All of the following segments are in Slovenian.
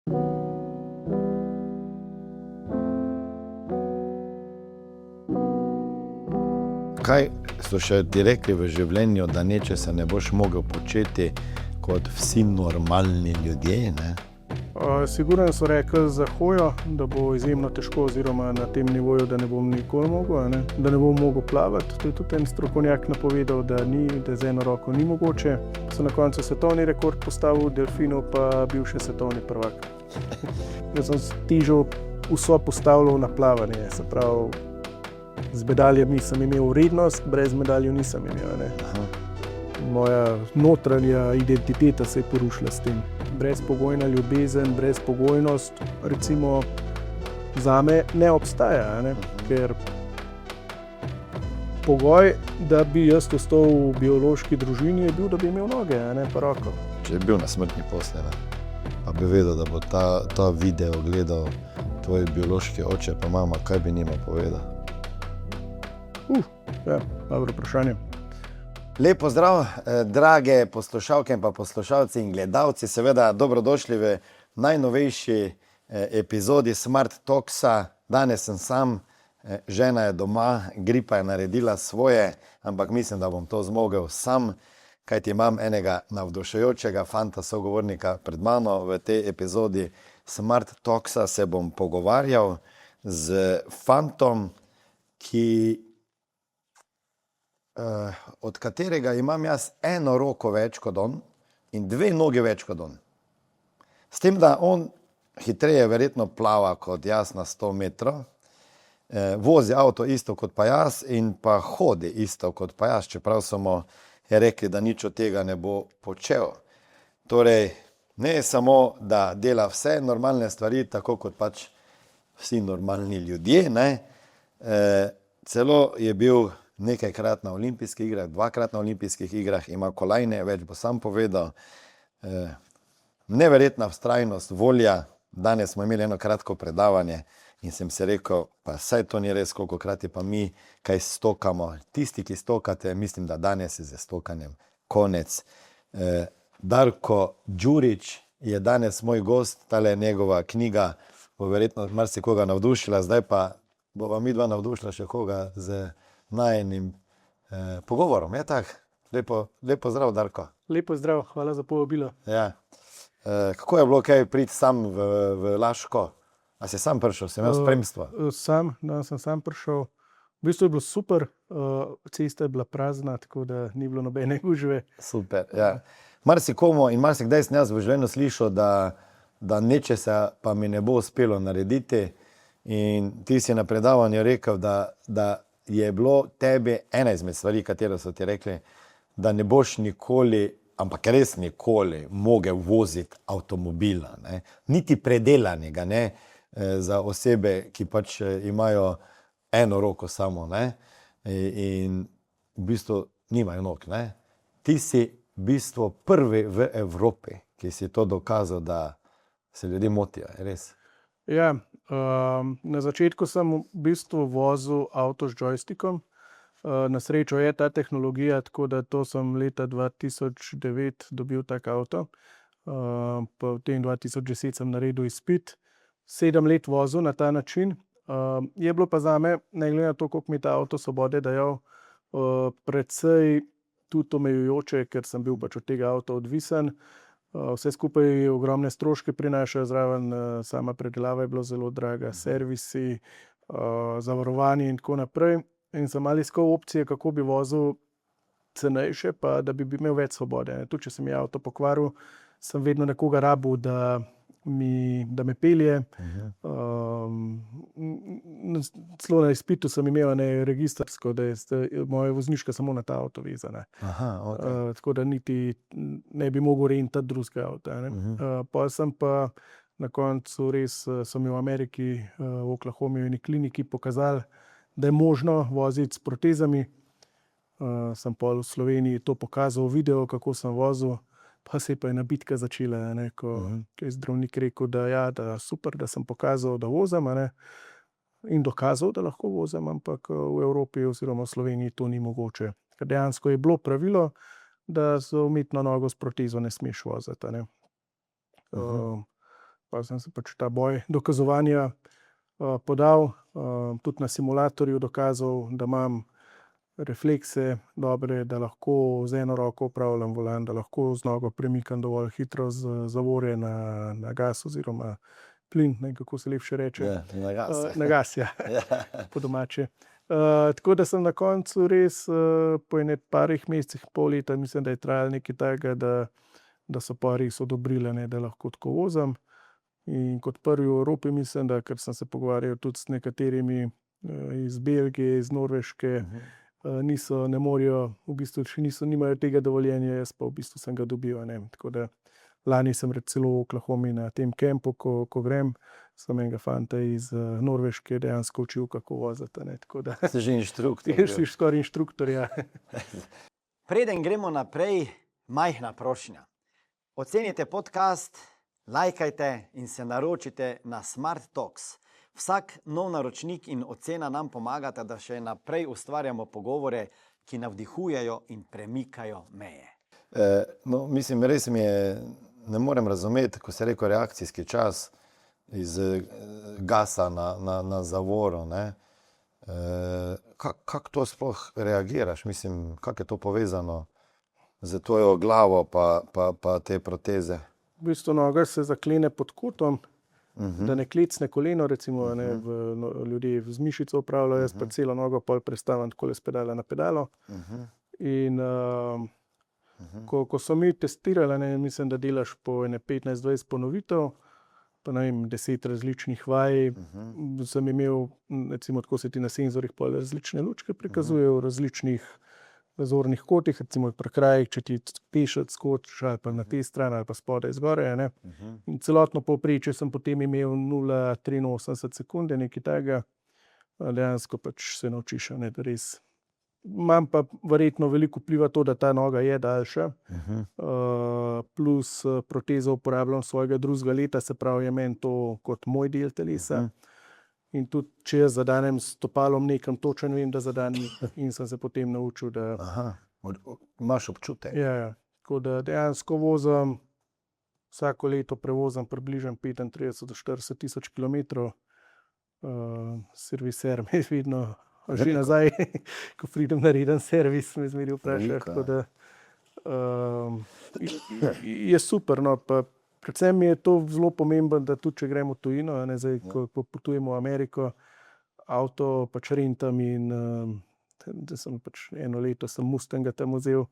Kaj so še ti rekli v življenju, da nečesa ne boš mogel početi kot vsi normalni ljudje, ne? Sigurno so rekli za hojo, da bo izjemno težko oziroma na tem nivoju, da ne bom nikoli mogel, ne? Da ne bom mogel plavati. To je tudi en strokovnjak napovedal, da z eno roko ni mogoče. So na koncu svetovni rekord postavil delfinov, pa bil še svetovni prvak. Jaz sem težo vso postavljal na plavanje, se pravi, z medaljem nisem imel vrednost, brez medaljev nisem imel, ne. Moja notranja identiteta se je porušila s tem. Brezpogojna ljubezen, brezpogojnost, recimo, zame ne obstaja, ne, ker pogoj, da bi jaz ostal v biološki družini, je bil, da bi imel noge, ne, pa roko. Če bi bil na smrtni postelji, pa bi vedel, da bo ta video gledal tvoj biološki oče pa mama, kaj bi njima povedal? Ja, dobro vprašanje. Lep pozdrav, drage poslušalke in pa poslušalci in gledalci, seveda dobrodošli v najnovejši epizodi Smart Talksa. Danes sem sam, žena je doma, gripa je naredila svoje, ampak mislim, da bom to zmogel sam, kajti imam enega navdušujočega fanta, sogovornika pred mano. V tej epizodi Smart Talksa se bom pogovarjal z fantom, od katerega imam jaz eno roko več kot on in dve nogi več kot on. S tem, da on hitreje verjetno plava kot jaz na 100 metrov, vozi avto isto kot pa jaz in pa hodi isto kot pa jaz, čeprav so mu rekli, da nič od tega ne bo počel. Torej, ne samo, da dela vse normalne stvari, tako kot pač vsi normalni ljudje, ne, celo je bil nekajkrat na olimpijskih igrah, dvakrat na olimpijskih igrah, ima kolajne, več bo sam povedal. Neverjetna vztrajnost, volja. Danes smo imeli eno kratko predavanje in sem se rekel, pa saj to ni res, kolikokrat je pa mi kaj stokamo. Tisti, ki stokate, mislim, da danes je z stokanjem konec. Darko Đurić je danes moj gost, tale njegova knjiga bo verjetno marsikoga navdušila, zdaj pa bova midva navdušila še koga z najinim pogovorom, je tak? Lepo zdrav, Darko. Lepo zdrav, hvala za povabilo. Ja. Kako je bilo kaj priti sam v Laško? A si sam prišel, si imel spremstvo? Danes sem sam prišel. V bistvu je bilo super, cesta je bila prazna, tako da ni bilo nobene gužve. Super, ja. Marsikomu in marsikdaj sem jaz v življenju slišal, da nečesa pa mi ne bo uspelo narediti, in ti si na predavanju rekel, da je bilo tebi ena izmed stvari, katero so ti rekli, da ne boš nikoli, ampak res nikoli mogel voziti avtomobila, ne? Niti predelanega, ne? Za osebe, ki pač imajo eno roko samo, ne? In v bistvu nimajo nog, ne? Ti si v bistvu prvi v Evropi, ki si to dokazal, da se ljudje motijo, je res? Ja, na začetku sem v bistvu vozil avto z joystickom. Na srečo je ta tehnologija, tako da to sem leta 2009 dobil tak avto. Pa v tem 2010 sem naredil izpit. 7 let vozil na ta način. Je bilo pa zame, ne glede na to, koliko mi ta avto svobode dajal, precej tudi omejujoče, ker sem bil pač od tega avta odvisen. Vse skupaj ogromne stroške prinašajo zraven, sama predelava je bila zelo draga, servisi, zavarovanje in tako naprej. In sem malo iskal opcije, kako bi vozil cenejše, pa da bi imel več svobode. Tudi če se mi je avto pokvaril, sem vedno nekoga rabil, da me pelje. Celo na izpitu sem imel registrsko, da je moja vozniška samo na ta avto vezana. Tako da niti ne bi mogel rentati drugega avta, ne. Pol sem pa na koncu res, so mi v Ameriki, v Oklahomi v eni kliniki pokazali, da je možno voziti s protezami. Sem pol v Sloveniji to pokazal, video, kako sem vozil. Pa se je pa ena bitka začela, ne, ko je zdravnik rekel, da ja, da super, da sem pokazal, da vozim, ne, in dokazal, da lahko vozim, ampak v Evropi oziroma v Sloveniji to ni mogoče. Ker dejansko je bilo pravilo, da z umetno nogo s protezo ne smeš voziti, ne. pa sem se pač ta boj dokazovanja podal, tudi na simulatorju dokazal, da imam reflekse dobre, da lahko z eno roko upravljam volan, da lahko z nogo premikam dovolj hitro z zavore na gas oziroma plin, ne vem, kako se lepše reče. Na gas. Na gas, ja, po domače. Tako da sem na koncu res po ene parih mesecih, pol leta, mislim, da je trajalo nekaj takega, da so pa res odobrili, ne, da lahko tako vozim. In kot prvi v Evropi mislim, da ker sem se pogovarjal tudi s nekaterimi iz Belgije, iz Norveške, ne morejo, v bistvu še nimajo tega dovoljenja, jaz pa v bistvu sem ga dobil, ne. Tako da lani sem celo v Oklahomi na tem kempu, ko grem, sem enega fanta iz Norveške dejansko učil, kako voziti, ne. Tako da Si že inštruktor. si skoraj inštruktor, ja. Preden gremo naprej, majhna prošnja. Ocenite podcast, lajkajte in se naročite na Smart Talks. Vsak nov naročnik in ocena nam pomagata, da še naprej ustvarjamo pogovore, ki navdihujejo in premikajo meje. No, mislim, res mi je, ne morem razumeti, ko se rekel reakcijski čas iz gasa na zavoro, ne. Kako to sploh reagiraš? Mislim, kako je to povezano z tvojo glavo pa te proteze? V bistvu noga se zaklene pod kotom, da ne klecne koleno, recimo, ne, ljudje z mišico upravljajo, jaz pa celo nogo pol prestavim takole s pedala na pedalo. In ko so mi testirali, ne, mislim, da delaš po ene 15-20 ponovitev, pa ne vem, 10 različnih vaj, sem imel, recimo, tako se ti na senzorjih pol različne lučke prikazujejo v različnih zornih kotih, recimo pri krajih, če ti pešec skočiš ali pa na tej strani ali pa spodaj zgoraj, ne. In celotno povprečje sem potem imel 0,83 sekunde, nekaj takega. Dejansko pač se naučiš, ne, da res. Imam pa verjetno veliko vpliva to, da ta noga je daljša, plus protezo uporabljam svojega drugega leta, se pravi, je meni to kot moj del telesa. In tudi, če jaz zadanem s stopalom nekam, točno vem, da zadanem, in sem se potem naučil, da... Imaš občutek. Ja, tako da dejansko vozim, vsako leto prevozim približno 35 do 40 tisoč kilometrov. Serviser me vedno, že nazaj, ko pridem na reden servis, me zmeri vpraša, tako da je super, no, pa predvsem mi je to zelo pomembno, da tudi če gremo v tujino, ne, zdaj, ko potujemo v Ameriko, avto pač rentam in da sem pač eno leto sem Mustanga tam vzel,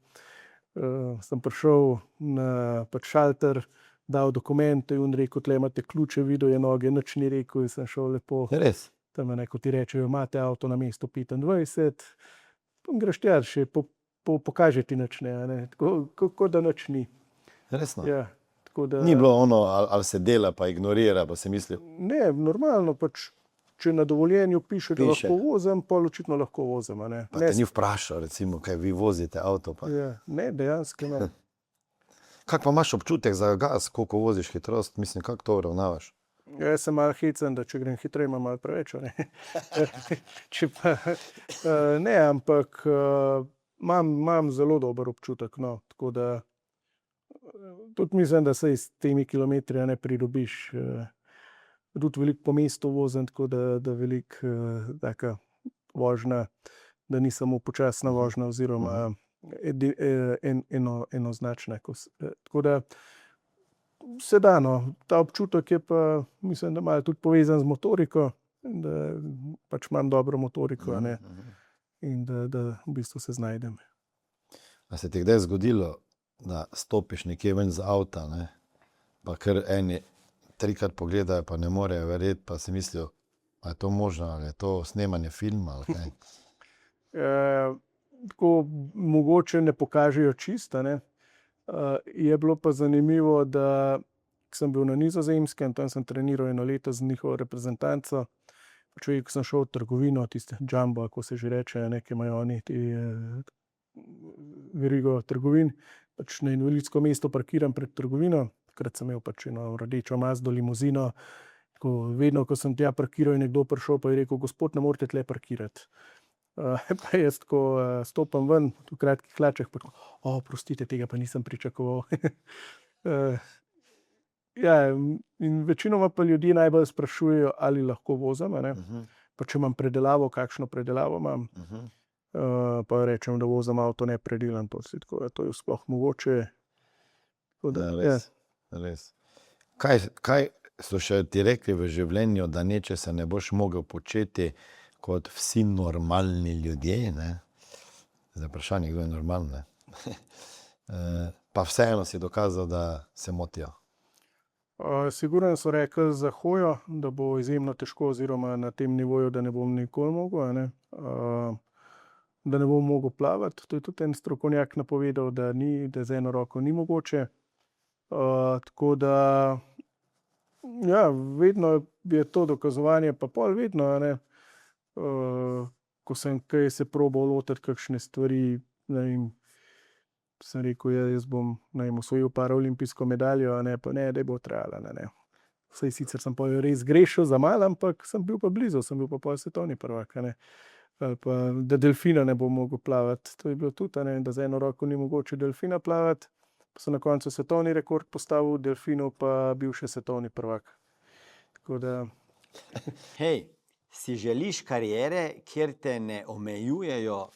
sem prišel na pač šalter, dal dokumente in rekel, tle imate ključe, videl je noge, nič ni rekel in sem šel lepo. Res? Tam ne, ko ti rečejo, imate avto na mesto 25, greš tja še, pokaže ti nič, ne, tako da nič ni. Resno? Ja. Ni bilo ono, ali se dela pa ignorira, pa se misli... Ne, normalno pač, če na dovoljenju piše, da lahko vozim, pol očitno lahko vozim, ne. Pa te ni vprašal, recimo, kaj vi vozite avto pa... Ja, ne, dejansko ne. Kak pa imaš občutek za gas, koliko voziš hitrost, mislim, kako to uravnavaš? Jaz sem malo hecen, da če grem hitreje, imam malo preveč, ne. Če pa, ne, ampak imam zelo dober občutek, no, tako da tudi mislim, da se s temi kilometri ne pridobiš. Tudi veliko po mestu vozim, tako da veliko taka vožnja, da ni samo počasna vožnja oziroma enoznačna. Tako da se da, no. Ta občutek je pa, mislim, da malo tudi povezan z motoriko, da pač imam dobro motoriko, ne, in da v bistvu se znajdem. A se ti kdaj zgodilo, da stopiš nekje ven z avta, ne, pa kar eni 3-krat pogledajo, pa ne morejo verjeti, pa si mislijo, a je to možno, ali je to snemanje filma, ali kaj? Tako mogoče ne pokažejo čisto, ne. Je bilo pa zanimivo, da sem bil na Nizozemskem, tam sem treniral eno leto z njihovo reprezentanco. Pač ko sem šel v trgovino, tiste Jumbo, kako se že reče, ne, ki imajo oni verigo trgovin, pač na invalidsko mesto parkiram pred trgovino, takrat sem imel pač eno rdečo Mazdo limuzino, tako vedno, ko sem tja parkiral, je nekdo prišel pa je rekel, gospod, ne morete tle parkirati. Pa jaz tako stopam ven v kratkih hlačah, pa tako, prostite, tega pa nisem pričakoval. Ja, in večinoma pa ljudje najbolj sprašujejo, ali lahko vozim, a ne. Pa če imam predelavo, kakšno predelavo imam. Pa rečem, da vozim avto nepredelan, to je sploh mogoče. Tako da, ja. Res. Kaj so še ti rekli v življenju, da nečesa ne boš mogel početi kot vsi normalni ljudje, ne? Zdaj vprašanje, kdo je normalen, ne? Pa vseeno si dokazal, da se motijo. Sigurno so rekli za hojo, da bo izjemno težko oziroma na tem nivoju, da ne bom nikoli mogel, a ne. Da ne bom mogel plavati. To je tudi en strokovnjak napovedal, da z eno roko ni mogoče. Tako da, ja, vedno je to dokazovanje, pa pol vedno, a ne. Ko sem kaj se probal lotiti kakšne stvari, ne vem, sem rekel, jaz bom, ne vem, osvojil paraolimpijsko medaljo, a ne, pa ne, da bo trajala, ne. Saj sicer sem pa res grešil za malo, ampak sem bil pa blizu, sem bil pa pol svetovni prvak, a ne. Ali pa, da delfina ne bom mogel plavati, to je bilo tudi, a ne, da z eno roko ni mogoče delfina plavati, pa sem na koncu svetovni rekord postavil v delfinu, pa bil še svetovni prvak. Tako da... Hej, si želiš kariere, kjer te ne omejujejo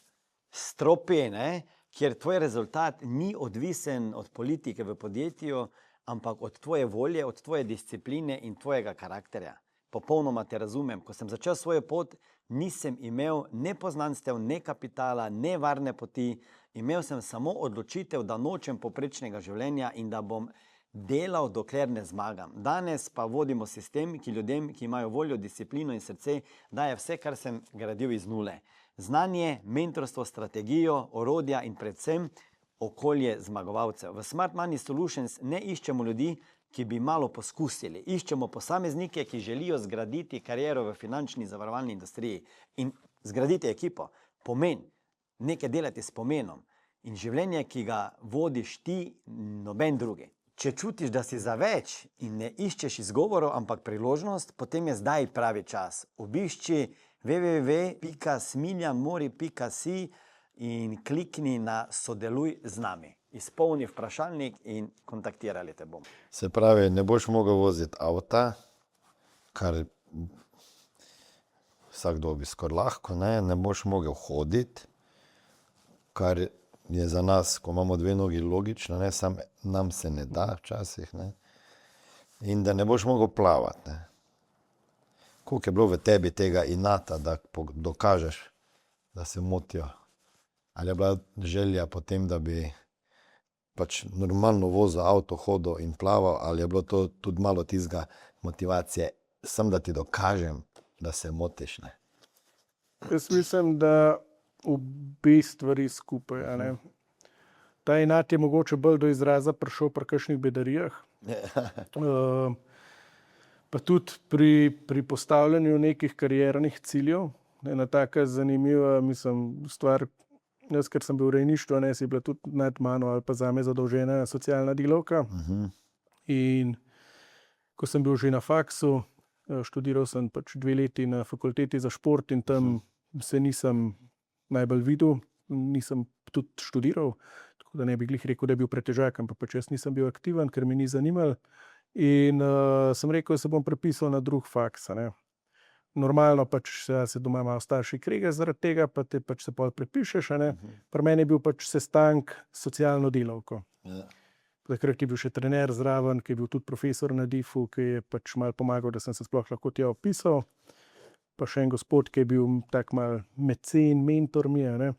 stropi, ne? Kjer tvoj rezultat ni odvisen od politike v podjetju, ampak od tvoje volje, od tvoje discipline in tvojega karakterja. Popolnoma te razumem. Ko sem začel svojo pot, nisem imel ne poznanstev, ne kapitala, ne varne poti. Imel sem samo odločitev, da nočem povprečnega življenja in da bom delal, dokler ne zmagam. Danes pa vodimo sistem, ki ljudem, ki imajo voljo, disciplino in srce, daje vse, kar sem gradil iz nule. Znanje, mentorstvo, strategijo, orodja in predvsem okolje zmagovalcev. V Smart Money Solutions ne iščemo ljudi, ki bi malo poskusili. Iščemo posameznike, ki želijo zgraditi kariero v finančni zavarovalni industriji in zgraditi ekipo. Pomen, nekaj delati s pomenom in življenje, ki ga vodiš ti, noben drugi. Če čutiš, da si za več in ne iščeš izgovorov, ampak priložnost, potem je zdaj pravi čas. Obišči www.smiljanmori.si in klikni na sodeluj z nami. Izpolni vprašalnik in kontaktirali te bomo. Se pravi, ne boš mogel voziti avta, kar vsakdo bi skoraj lahko, ne boš mogel hoditi, kar je za nas, ko imamo dve nogi, logično, ne, sam nam se ne da včasih, ne. In da ne boš mogel plavati, ne. Koliko je bilo v tebi tega inata, da dokažeš, da se motijo? Ali je bila želja potem, da bi pač normalno vozil avto, hodil in plaval, ali je bilo to tudi malo tistega motivacije, sem da ti dokažem, da se motiš, ne? Jaz mislim, da obe stvari skupaj, a ne. Ta inat je mogoče bolj do izraza prišel pri kakšnih bedarijah. Pa tudi pri postavljanju nekih kariernih ciljev. Ena taka zanimiva, mislim, stvar, jaz, ker sem bil v rejništvu, ne, si bila tudi nad mano ali pa zame zadolžena socialna delavka. In ko sem bil že na faksu, študiral sem pač 2 leti na fakulteti za šport in tam se nisem najbolj videl, nisem tudi študiral, tako da ne bi glih rekel, da je bil pretežak, ampak pač jaz nisem bil aktiven, ker me ni zanimalo. In sem rekel, da se bom prepisal na drug faks, a ne. Normalno pač se doma malo starši kregajo zaradi tega, pa te pač se pol prepišeš, a ne. Pri meni je bil pač sestanek s socialno delavko. Takrat je bil še trener zraven, ki je bil tudi profesor na DIF-u, ki je pač malo pomagal, da sem se sploh lahko tja vpisal. Pa še en gospod, ki je bil tak malo mecen, mentor mi, a ne.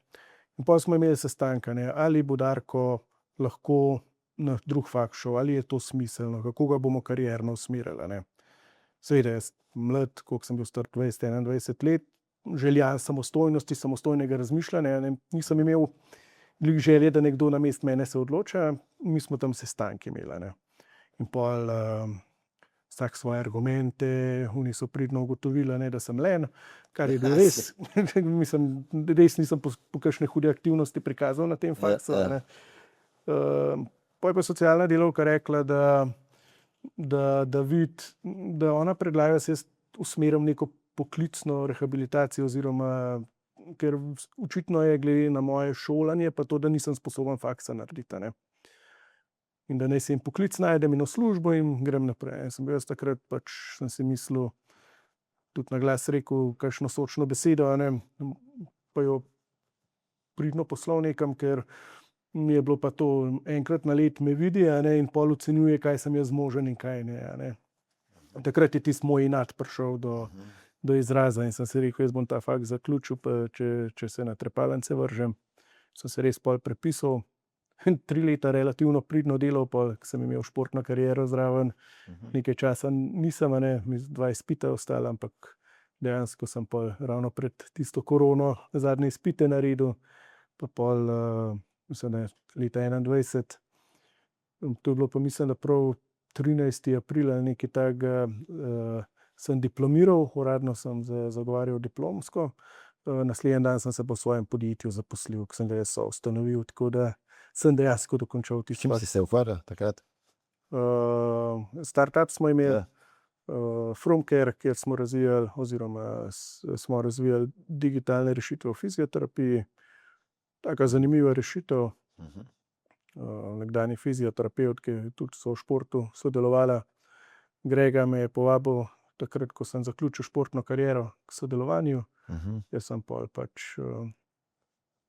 In potem smo imeli sestanka, ne, ali bo Darko lahko na drug faks šel, ali je to smiselno, kako ga bomo karierno usmerili, a ne. Seveda, jaz mlad, koliko sem bil star, 20-21 let, želja samostojnosti, samostojnega razmišljanja, ne, nisem imel glih želje, da nekdo namesto mene se odloča, mi smo tam sestanke imeli, a ne. In pol vsak svoje argumente, oni so pridno ugotovili, ne, da sem len, kar je bil res, mislim, res nisem po kakšne hude aktivnosti prikazal na tem faksu, a ne. Pol je pa socialna delavka rekla, da vidi, da ona predlaga, da se jaz usmerim neko poklicno rehabilitacijo oziroma, ker očitno je glede na moje šolanje pa to, da nisem sposoben faksa narediti, a ne. in da naj se jim poklic najdem in v službo in grem naprej. In sem bil jaz takrat sem si mislil, tudi na glas rekel kakšno sočno besedo, pa jo pridno poslal nekam, ker mi je bilo pa to enkrat na let me vidi, in pol ocenjuje, kaj sem jaz zmožen in kaj ne. Takrat je tisti moj inat prišel do izraza in sem si rekel, jaz bom ta fakt zaključil, pa če se na trepalnice vržem. Sem se res pol prepisal, 3 leta relativno pridno delal, pol sem imel športno kariero zraven, nekaj časa nisem, mi 2 izpita ostala, ampak dejansko sem pol ravno pred tisto korono zadnje izpite naredil, pa pol, mislim, da leta 21. To je bilo pa, mislim, da prav 13. april ali nekaj takega, sem diplomiral, uradno sem zagovarjal diplomsko. Naslednji dan sem se po svojem podjetju zaposlil, ki sem ga jaz ustanovil, tako da sem dejansko dokončal tisto. Čim si se ukvarjal takrat? Startup smo imeli, Ja. Fromcare, kjer smo razvijali oziroma smo razvijali digitalne rešitve v fizioterapiji. Taka zanimiva rešitev. Nekdanji fizioterapevt, ki je tudi v športu sodelovala. Grega me je povabil takrat, ko sem zaključil športno kariero, k sodelovanju. Jaz sem pol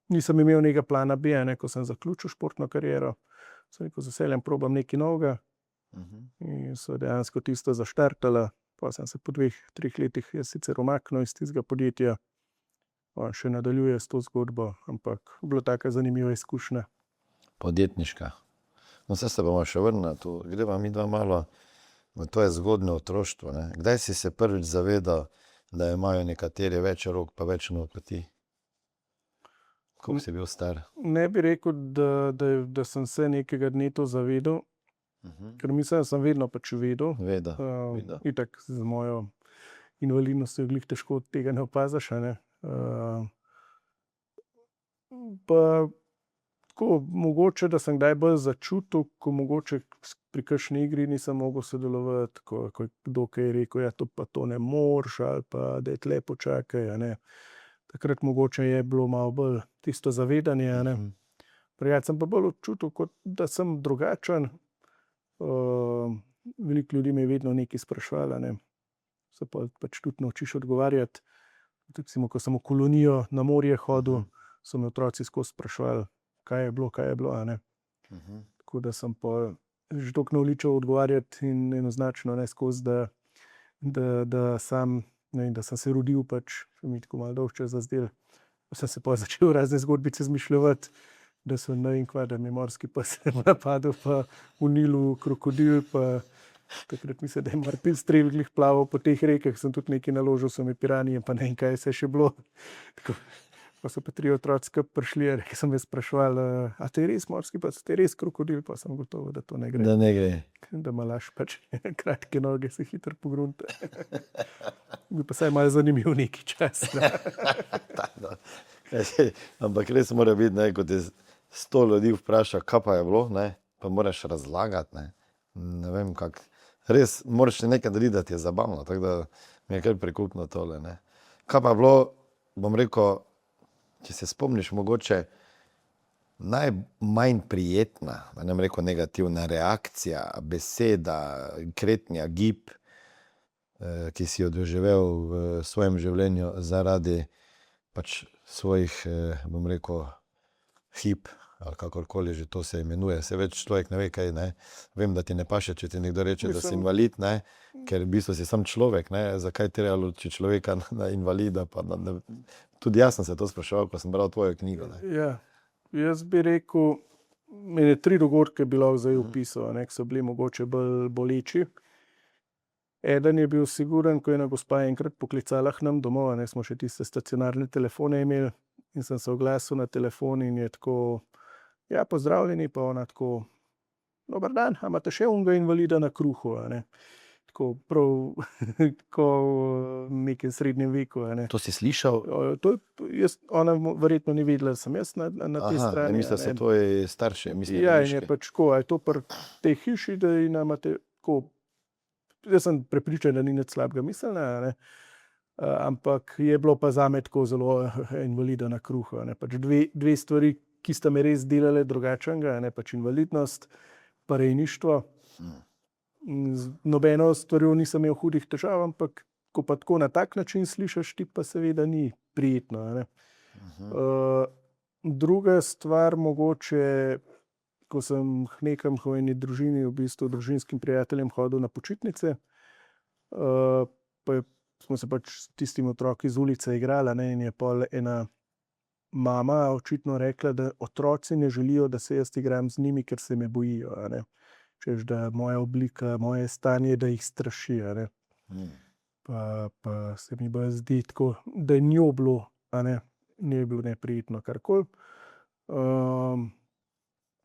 nisem imel nekega plana B, ko sem zaključil športno kariero. Sem rekel, z veseljem probam nekaj novega. In so dejansko tisto zaštartala. Pa sem se po 2-3 letih jaz sicer umaknil iz tistega podjetja. On še nadaljuje s to zgodbo, ampak bila taka zanimiva izkušnja. Podjetniška. No, zdaj se bomo še vrnili, greva mi dva malo v tvoje zgodnje otroštvo. Kdaj si se prvič zavedal, da imajo nekateri več rok pa več nog kot ti? Koliko si bil star? Ne bi rekel, da sem se nekega dne to zavedal, ker mislim, da sem vedno pač vedel. Vedel. Itak z mojo invalidnostjo glih težko tega ne opaziš, Pa tako, mogoče, da sem kdaj bolj začutil, ko mogoče pri kakšni igri nisem mogel sodelovati, ko je kdo kaj rekel, ja, to ne moreš, ali pa da je tle počakaj, Takrat mogoče je bilo malo bolj tisto zavedanje, Prijat sem pa bolj občutil, kot da sem drugačen. Veliko ljudi me je vedno nekaj spraševalo, Se pač tudi naučiš odgovarjati. Recimo, ko sem v kolonijo na morje hodil, so me otroci skozi spraševali, kaj je bilo. Tako da sem pa že toliko navličal odgovarjati in enoznačno skozi, da sam, da sem se rodil, pač mi je tako malo dolgčas zazdel. Sem se pa začel razne zgodbice izmišljevati, da so da mi je morski pes napadel, pa v Nilu krokodil, pa takrat mislim, da je Martin Strel glih plaval po teh rekah, sem tudi nekaj naložil, so mi piranije, pa ne vem, kaj se je še bilo. Tako, pa so pa 3 otroci prišli, ki sem jaz spraševal, a te je res morski pes, te je res krokodil, pa sem gotovo, da to ne gre. Da ne gre. Da malaš pač kratke noge se hitro pogrunta. Bi pa saj malo zanimiv neki čas. Ampak res mora biti, ko te 100 ljudi vpraša, kaj pa je bilo, pa moraš razlagati, ne vem kako. Res moraš nekaj narediti, da ti je zabavno, tako da mi je kar prikupno tole. Kaj pa je bilo, bom rekel, če se spomniš, mogoče najmanj prijetna, da ne bom rekel negativna reakcija, beseda, kretnja, gib, ki si jo doživel v svojem življenju zaradi pač svojih, bom rekel, hip, ali kakorkoli že to se imenuje. Se več človek ne ve, kaj, Vem, da ti ne paše, če ti nekdo reče, da si invalid, ker v bistvu si sam človek, Zakaj treba ločiti človeka na invalida, pa tudi jaz sem se to spraševal, ko sem bral tvojo knjigo, Ja, jaz bi rekel, mene 3 dogodke bi lahko zdaj opisal, ki so bili mogoče bolj boleči. Eden je bil siguren, ko je ena gospa enkrat poklicala k nam domov, smo še tiste stacionarne telefone imeli, in sem se oglasil na telefon in je tako, ja, pozdravljeni, pa ona tako, dober dan, a imate še onega invalida na kruhu, Tako prav, ko v nekem srednjem veku, To si slišal? Ona verjetno ni vedela, da sem jaz na tej strani. Mislim, da so tvoji starši. Ja, in je pač tako, a je to pri tej hiši, da imate tako, jaz sem prepričan, da ni nič slabega mislila, ampak je bilo pa zame tako zelo invalida na kruhu, Pač dve stvari, ki sta me res delale drugačnega, pač invalidnost, pa rejništvo. Z nobeno stvarjo nisem imel hudih težav, ampak ko pa tako na tak način slišiš, ti pa seveda ni prijetno. A ne. Druga stvar mogoče, ko sem nekam v eni družini, v bistvu družinskim prijateljem hodil na počitnice, pa smo se pač s tistimi otroki iz ulice igrali, ne, in je pol ena mama očitno rekla, da otroci ne želijo, da se jaz igram z njimi, ker se me bojijo. A ne. Češ, da moja oblika, moje stanje, da jih straši. A ne. Pa se mi bolj zdi tako, da je njo bilo, a ne, ni bilo neprijetno karkoli.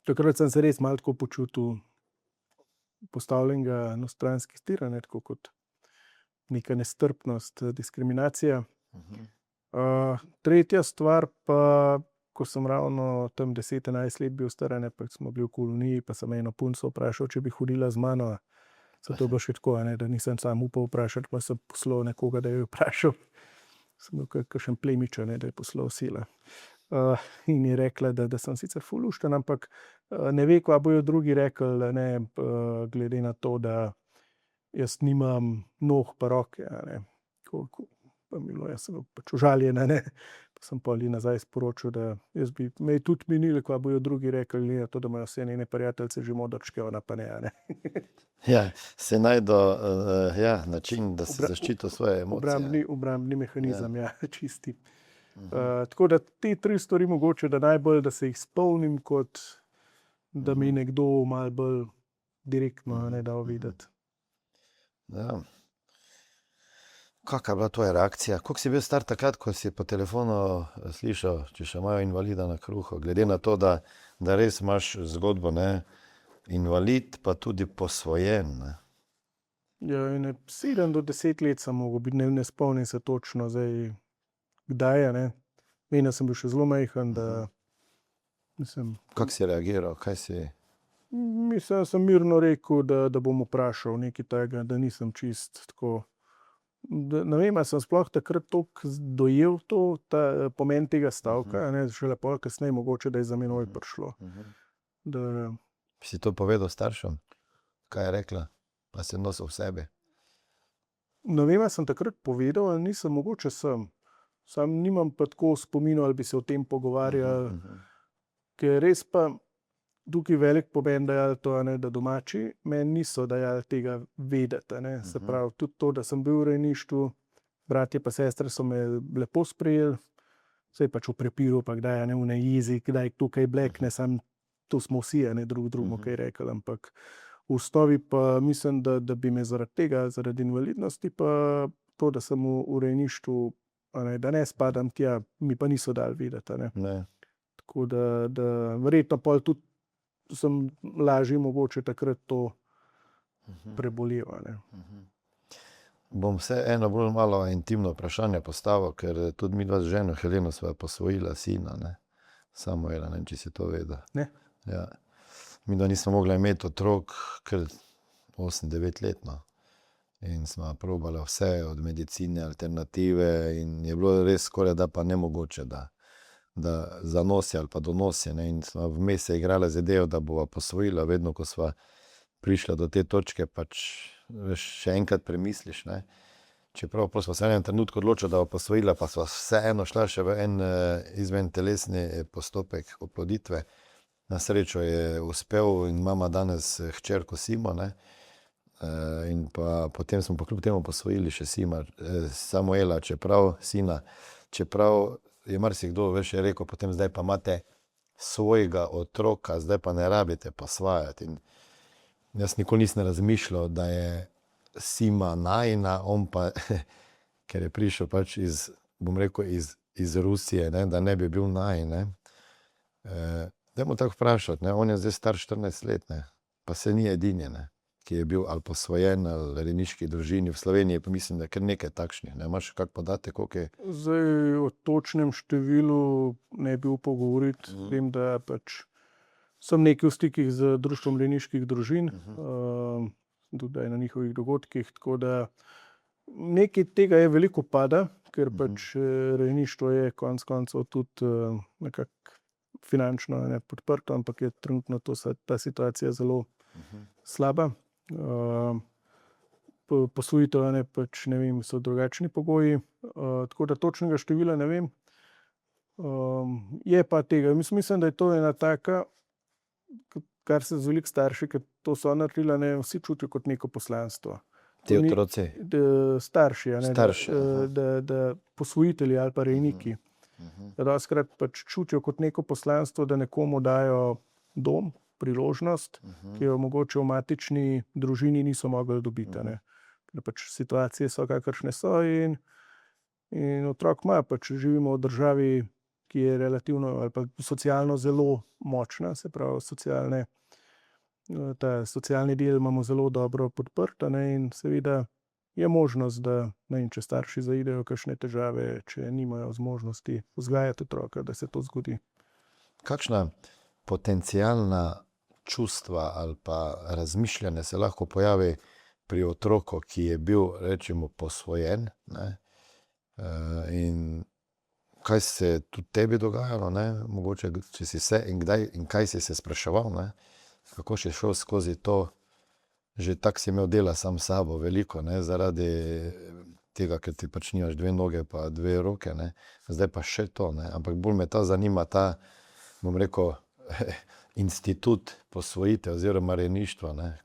Takrat sem se res malo tako počutil postavljenega na stranski tir, ne, tako kot neka nestrpnost, diskriminacija. Tretja stvar pa, ko sem ravno tam 10-11 let bil star, ne, pa smo bili v koloniji, pa sem eno punco vprašal, če bi hodila z mano. Zato je bilo še tako, ne, da nisem sam upal vprašati, pa sem poslal nekoga, da jo vprašal. Sem bil kakšen plemič, ne, da je poslal sila. In je rekla, da sem sicer ful lušten, ampak ne ve, kva bojo drugi rekli, ne, glede na to, da jaz nimam nog pa roke. A ne. Pa mi bilo, jaz sem bil pač užaljen, ne. Pa sem pol nazaj sporočil, da jaz bi me tudi minili, kva bojo drugi rekli, glede na to, da imajo vse njene prijateljice že modrčke, ona pa ne. A ne. Ja, se najde način, da se zaščiti svoje emocije. Obrambni mehanizem, ja, čisti. Tako da te 3 stvari mogoče, da najbolj, da se jih spomnim, kot da mi nekdo malo bolj direktno ne dal videti. Ja. Kakva je bila tvoja reakcija? Koliko si bil star takrat, ko si po telefonu slišal, če še imajo invalida na kruhu? Glede na to, da res imaš zgodbo, ne, invalid, pa tudi posvojen. Ne. Ja, 7 do 10 let sem mogel biti, ne spomnim se točno zdaj, kdaj je, ne. Vem, da sem bil še zelo majhen, da mislim. Kako si reagiral? Kaj si? Mislim, sem mirno rekel, da bom vprašal nekaj tega, da nisem čist tako. Ne vem, ali sem sploh takrat toliko dojel ta pomen tega stavka, ne, šele pol kasneje mogoče, da je za menoj prišlo. Si to povedal staršem? Kaj je rekla? Pa se nosil v sebi? Ne vem, ali sem takrat povedal, ali nisem, mogoče sem. Sam nimam pa tako spominov, ali bi se o tem pogovarjali, ker res pa tukaj velik pomen dajali to, ne, da domači meni niso dajali tega vedeti. Ne. Se pravi, tudi to, da sem bil v rejništvu, bratje pa sestre so me lepo sprejeli, saj pač v prepiru, pa kdaj ne v jezik, kdaj tukaj black, ne, sam to smo vsi, ne, drugemu kaj rekli, ampak v osnovi pa mislim, da bi me zaradi tega, zaradi invalidnosti, pa to, da sem v rejništvu, ne, da ne spadam tja, mi pa niso dali vedeti. Ne. Tako da verjetno pol tudi sem lažje mogoče takrat to prebolel. Bom vse eno bolj malo intimno vprašanje postavil, ker tudi midva z ženo Heleno sva posvojila sina, ne. Samuela, ne vem, če si to vedel. Ne. Ja. Midva nismo mogla imeti otrok kar 8-9 let, no. In sva probala vse od medicine, alternative in je bilo res skoraj da pa nemogoče, da zanosi ali pa donosi, ne, in sva vmes se igrala z idejo, da bova posvojila, vedno, ko sva prišla do te točke, pač še enkrat premisliš, ne. Čeprav sva se v enem trenutku odločila, da bova posvojila, pa sva vseeno šla še v en izven telesni postopek oploditve. Na srečo je uspel in imamo danes hčerko Simo, ne. In pa potem smo pa kljub temu posvojili še Samuela, sina, čeprav je marsikdo je rekel, potem zdaj pa imate svojega otroka, zdaj pa ne rabite posvajati. In jaz nikoli nisem razmišljal, da je Sima najina, on pa, ker je prišel pač iz Rusije, ne, da ne bi bil najin, ne. Dajmo tako vprašati, ne, on je zdaj star 14 let, ne, pa se ni edini, ne, ki je bil ali posvojen ali v rejniški družini. V Sloveniji pa mislim, da je kar nekaj takšnih, ne. Imaš kak podatek, koliko je? Zdaj o točnem številu ne bi upal govoriti. Vem, da pač sem nekaj v stikih z društvom rejniških družin, tudi na njihovih dogodkih, tako da nekaj tega je veliko pada, ker pač rejništvo je konec koncev tudi nekako finančno podprto, ampak je trenutno ta situacija zelo slaba. Posvojitev, ne, pač ne vem, so drugačni pogoji, tako da točnega števila ne vem. Je pa tega, mislim, da je to ena taka, kar se z veliko starši, ki to so naredili, ne, vsi čutijo kot neko poslanstvo. Ti otroci? Starši, ne, Starši, da posvojitelji ali pa rejniki. Dostikrat pač čutijo kot neko poslanstvo, da nekomu dajo dom, priložnost, ki jo mogoče v matični družini niso mogli dobiti. Ne. Ker pač situacije so, kakršne so in otrok ima, pač živimo v državi, ki je relativno ali pa socialno zelo močna, se pravi ta socialni del imamo zelo dobro podprt, ne, in seveda je možnost, da ne vem, če starši zaidejo v kakšne težave, če nimajo zmožnosti vzgajati otroka, da se to zgodi. Kakšna potencialna čustva ali pa razmišljanje se lahko pojavi pri otroku, ki je bil, rečemo, posvojen, ne? In kaj se je tudi tebi dogajalo, ne? Mogoče, če si se in kdaj in kaj si se spraševal, ne? Kako si šel skozi to, že tako si imel dela sam s sabo veliko, ne? Zaradi tega, ker ti pač nimaš 2 noge pa 2 roke, ne? Zdaj pa še to, ne? Ampak bolj me zanima ta, bom rekel, institut posvojitev oziroma rejništva, ne?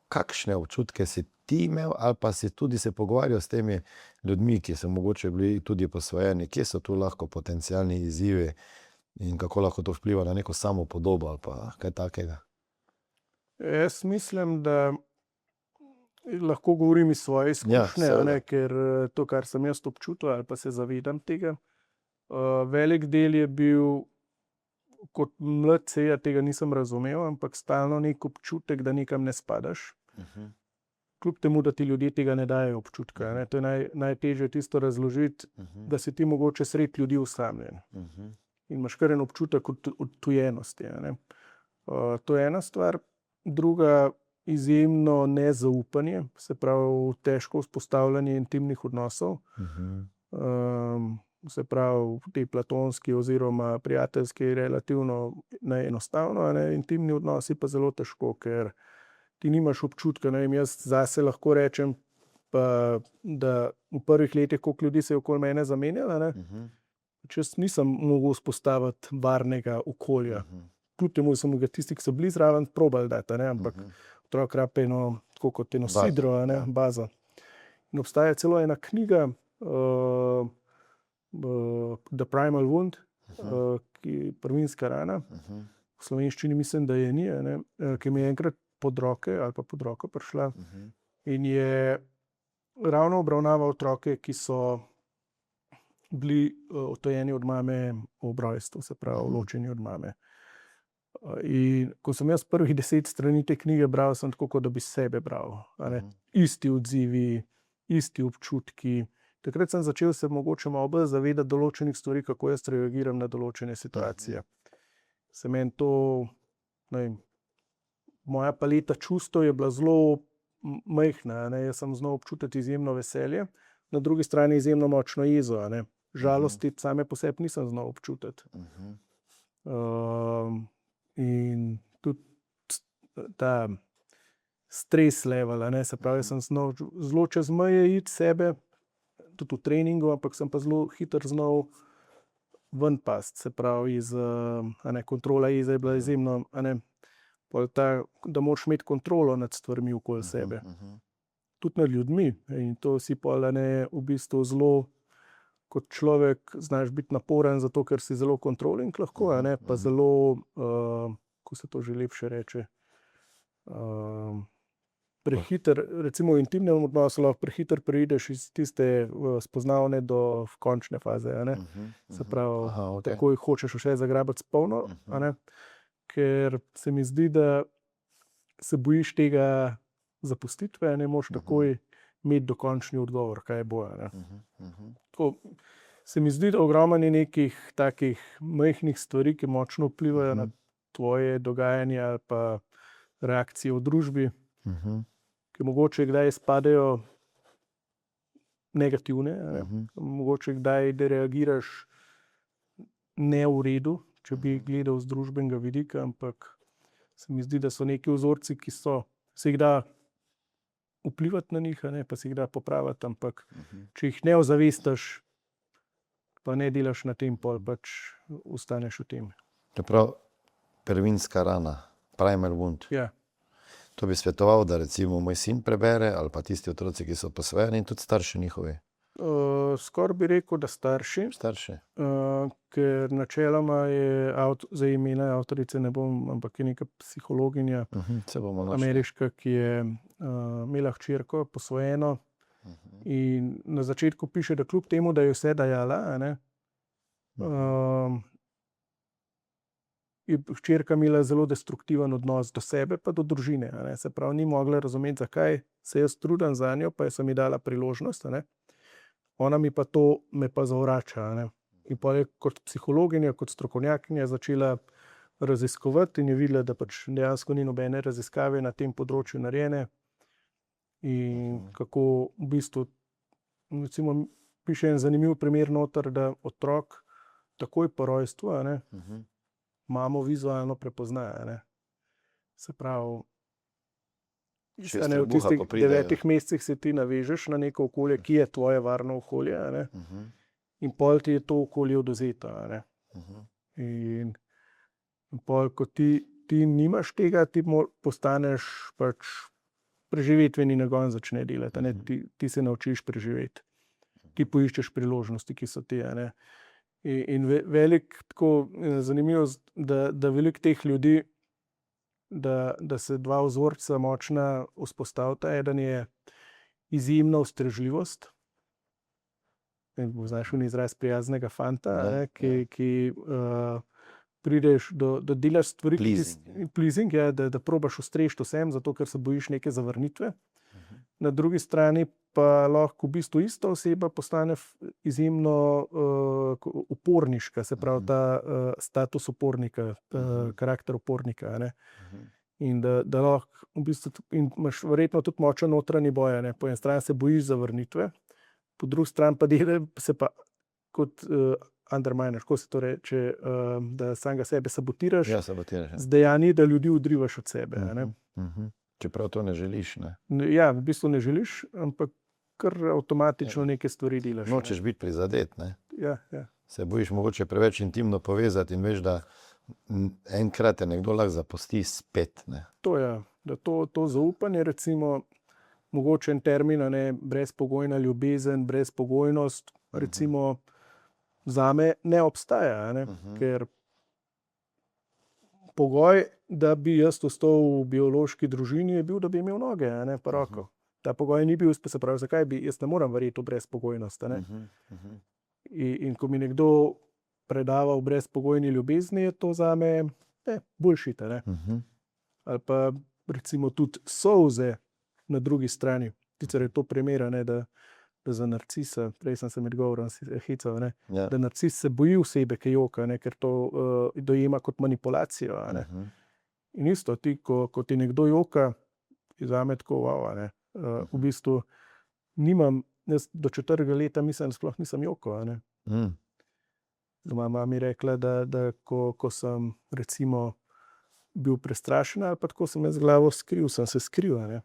Kakšne občutke si ti imel ali pa si tudi se pogovarjal s temi ljudmi, ki so mogoče bili tudi posvojeni, kje so tu lahko potencialni izzivi in kako lahko to vpliva na neko samopodobo ali pa kaj takega? Jaz mislim, da lahko govorim iz svoje izkušnje, seveda. ker to, kar sem jaz občutil ali pa se zavedam tega, velik del je bil, kot mlad tega nisem razumel, ampak stalno nek občutek, da nekam ne spadaš. Kljub temu, da ti ljudje tega ne dajo občutka, ne. To je najtežje tisto razložiti, da si ti mogoče sredi ljudi osamljen. In imaš kar en občutek odtujenosti, ne. To je ena stvar. Druga, izjemno nezaupanje, se pravi težko vzpostavljanje intimnih odnosov. Se pravi, ti platonski oziroma prijateljski relativno neenostavno, ne, intimni odnosi pa zelo težko, ker ti nimaš občutka, ne vem, jaz zase lahko rečem, pa, da v prvih letih, koliko ljudi se je okoli mene zamenjalo, ne, jaz nisem mogel vzpostaviti varnega okolja. Kljub temu sem ga tisti, ki so bili zraven, probali dati, ne, ampak otrok rabi eno, tako kot eno sidro, ne, bazo. In obstaja celo ena knjiga, The Primal Wound, ki je prvinska rana, v slovenščini mislim, da je ni, ne, ki mi je enkrat pod roko prišla in je ravno obravnaval otroke, ki so bili odtujeni od mame ob rojstvu, se pravi ločeni od mame. In ko sem jaz prvih 10 strani te knjige bral, sem tako, kot da bi sebe bral, a ne. Isti odzivi, isti občutki. Takrat sem začel se mogoče malo bolj zavedati določenih stvari, kako jaz reagiram na določene situacije. Se meni to, ne vem, moja paleta čustev je bila zelo majhna, ne. Jaz sem znal občutiti izjemno veselje, na drugi strani izjemno močno jezo, a ne. Žalosti same po sebi nisem znal občutiti. In tudi ta stres level, a ne, se pravi, jaz sem znal zelo čez meje iti sebe, tudi v treningu, ampak sem pa zelo hitro znal ven pasti, se pravi, kontrola jeze je bila izjemno, a ne, pol ta, da moraš imeti kontrolo nad stvarmi okoli sebe. Tudi nad ljudmi, in to si pol, a ne, v bistvu zelo, kot človek znaš biti naporen, zato ker si zelo kontroling lahko, a ne, pa zelo, ko se to že lepše reče, prehiter, recimo v intimnem odnosu lahko prehiter preideš iz tiste spoznavne do končne faze, a ne. Se pravi, takoj hočeš vse zagrabiti s polno, a ne, ker se mi zdi, da se bojiš tega zapustitve, ne moš takoj imeti dokončni odgovor, kaj bo, a ne. Tako se mi zdi, da ogromno je nekih takih majhnih stvari, ki močno vplivajo na tvoje dogajanje ali pa reakcije v družbi, ki mogoče kdaj izpadejo negativne, a ne. Mogoče kdaj reagiraš ne v redu, če bi gledal z družbenega vidika, ampak Se mi zdi, da so neki vzorci, ki se jih da vplivati na njih, a ne, pa se jih da popraviti, ampak če jih ne ozavestiš, pa ne delaš na tem, pol pač ostaneš v tem. Čeprav prvinska rana, primer wound. Ja. To bi svetoval, da recimo moj sin prebere, ali pa tisti otroci, ki so posvojeni, in tudi starši njihovi. Skoraj bi rekel, da starši, Starši. ker načeloma je za imena avtorice ne bom, ampak je neka psihologinja Se bomo našli. ameriška, ki je imela hčerko posvojeno in na začetku piše, da kljub temu, da je vse dajala, a ne, je hčerka imela zelo destruktiven odnos do sebe pa do družine, a ne. Se pravi, ni mogla razumeti, zakaj se jaz trudim zanjo, pa sem ji dala priložnost, a ne. Ona mi pa to me pa zavrača, a ne. In pol je kot psihologinja, kot strokovnjakinja začela raziskovati in je videla, da pač dejansko ni nobene raziskave na tem področju narejene in kako v bistvu, recimo, piše en zanimiv primer noter, da otrok takoj po rojstvu, a ne, mamo vizualno prepozna, a ne. Se pravi, Šest v trebuha, tistih ko pridejo. 9 mesecih se ti navežeš na neko okolje, ki je tvoje varno okolje, a ne, in pol ti je to okolje odvzeto, a ne. In pol, ko ti nimaš tega, ti postaneš pač preživetveni nagon začne delati, a ne. Ti se naučiš preživeti. Ti poiščeš priložnosti, ki so ti, a ne. In velik, tako zanimivo, da veliko teh ljudi, da se dva vzorca močna vzpostavita. Eden je izjemna ustrežljivost. Poznaš oni izraz prijaznega fanta, a ne, ki prideš do delaš stvari, pleasing, ja, da probaš ustreči vsem, zato ker se bojiš neke zavrnitve. Na drugi strani pa lahko v bistvu ista oseba postane izjemno uporniška, se pravi ta status upornika, karakter upornika, a ne. In da lahko v bistvu imaš verjetno tudi močen notranji boj, a ne. Po eni strani se bojiš zavrnitve, po drugi strani pa se pa kot underminers, kako se to reče, da samega sebe sabotiraš, Ja, sabotiraš. z dejanji, da ljudi odrivaš od sebe, a ne. Čeprav to ne želiš, ne. Ja, v bistvu ne želiš, ampak kar avtomatično neke stvari delaš. Nočeš biti prizadet, ne. Ja, ja. Se bojiš mogoče preveč intimno povezati in veš, da enkrat te nekdo lahko zapusti spet, ne. To je, da to zaupanje, recimo, mogoče en termin, a ne, brezpogojna ljubezen, brezpogojnost, recimo, zame ne obstaja, a ne, ker pogoj, da bi jaz ostal v biološki družini, je bil, da bi imel noge, a ne, pa roko. Ta pogoj ni bil, se pravi, zakaj jaz ne morem verjeti v brezpogojnost, a ne. In ko mi nekdo predava v brezpogojni ljubezni, je to zame bullshit, a ne. Ali pa recimo tudi solze na drugi strani. Sicer je to primer, a ne, da za narcisa, prej sem se med govorom hecal, a ne, Ja. da narcis se boji osebe, ki joka, a ne, ker to dojema kot manipulacijo, a ne. In isto, ko ti nekdo joka, je zame tako wow, a ne. V bistvu jaz do 4. leta mislim, sploh nisem jokal, a ne. Doma mama mi rekla, da ko sem recimo bil prestrašen ali pa tako sem jaz glavo skril, sem se skril, a ne.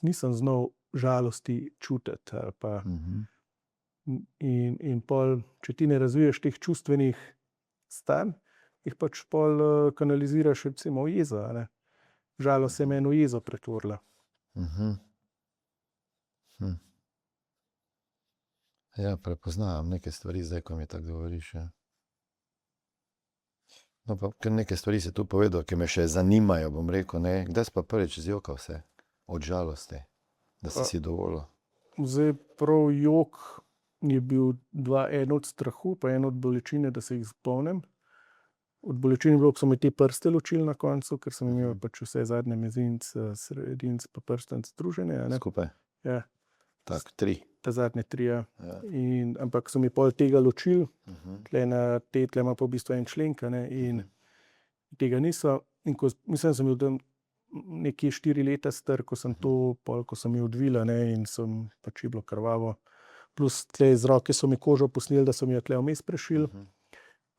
Nisem znal žalosti čutiti ali pa in pol, če ti ne razviješ teh čustvenih stanj, jih pač pol kanaliziraš recimo v jezo, a ne. Žalost se je meni v jezo pretvorila. Ja, prepoznavam neke stvari zdaj, ko mi tako govoriš, ja. No, pa kar neke stvari si tu povedal, ki me še zanimajo, bom rekel, ne. Kdaj si pa prvič zjokal se od žalosti, da si dovolil? Zdaj prav jok je bil en od strahu, pa en od bolečine, da se jih spomnim. Od bolečine je bilo, ko so mi te prste ločili na koncu, ker sem imel pač vse zadnje mezinec, sredinec pa prstanec združene, a ne. Skupaj? Ja. Tak, 3. Ta zadnje 3, ja. Ja. Ampak so mi pol tega ločili, tle ima pa v bistvu en členek, a ne, in tega niso. In mislim, sem bil tam nekje 4 leta star, ko sem to, pol, ko sem jo odvil, a ne, in sem pač je bilo krvavo. Plus tle z roke so mi kožo posneli, da so mi jo tle vmes prešili.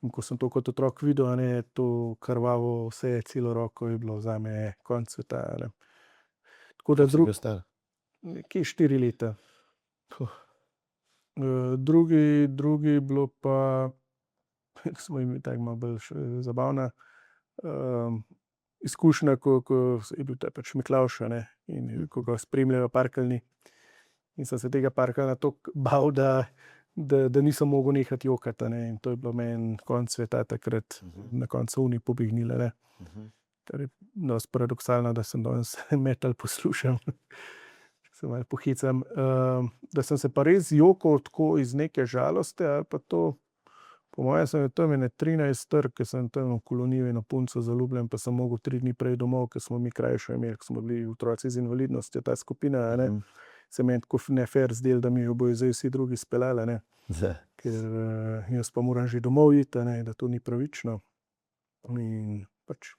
In ko sem to kot otrok videl, a ne, to krvavo vse, celo roko je bilo zame konec sveta, a ne. Tako da Si bil star? nekje 4 leta. Drugi je bilo pa, smo imeli tako malo bolj zabavna izkušnja, ko je bil ta pač Miklavž, a ne, in ko ga spremljajo parkeljni. In sem se tega parkeljna toliko bal, da nisem mogel nehati jokati, a ne, in to je bilo meni konec sveta takrat, na koncu Uni pobegnila, ne. Kar je dosti paradoksalno, da sem danes metal poslušam. Se malo pohicam. Da sem se pa res jokal tako iz neke žalosti ali pa to, po mojem sem imel tam ene 13 trk, ker sem tam v koloniji eno punco zaljubljen, pa sem mogel 3 dni prej domov, ker smo mi krajšo imeli, ker smo bili otroci z invalidnostjo, ta skupina, a ne. Se meni tako nefer zdelo, da mi jo bojo zdaj vsi drugi speljali, a ne. Ker jaz pa moram že domov iti, a ne, da to ni pravično. In pač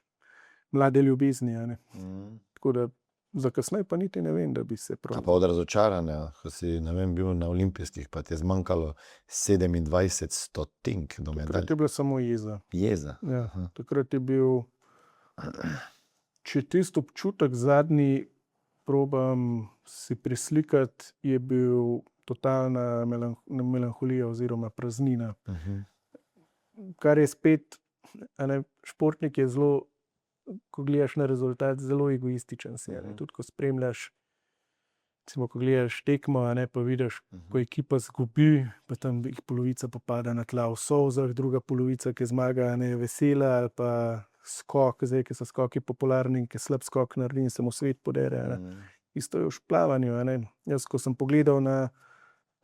mlade ljubezni, a ne. Tako da za kasneje pa niti ne vem, da bi se prav. A pa od razočaranja, ko si, ne vem, bil na olimpijskih, pa ti je zmanjkalo 27 stotink do medalj. Takrat je bila samo jeza. Jeza. Ja, takrat je bil, če tisti občutek zadnji probam si preslikati, je bil totalna melanholija oziroma praznina. Kar je spet, a ne, športnik je zelo, ko gledaš na rezultat, zelo egoističen si, a ne. Tudi ko spremljaš, recimo, ko gledaš tekmo, a ne, pa vidiš, ko ekipa izgubi, pa tam jih polovica popada na tla v solzah, druga polovica, ki zmaga, a ne, vesela, ali pa skok, zdaj, ki so skoki popularni in ki slab skok naredi in se mu svet podere, a ne. Isto je v plavanju, a ne. Jaz, ko sem pogledal na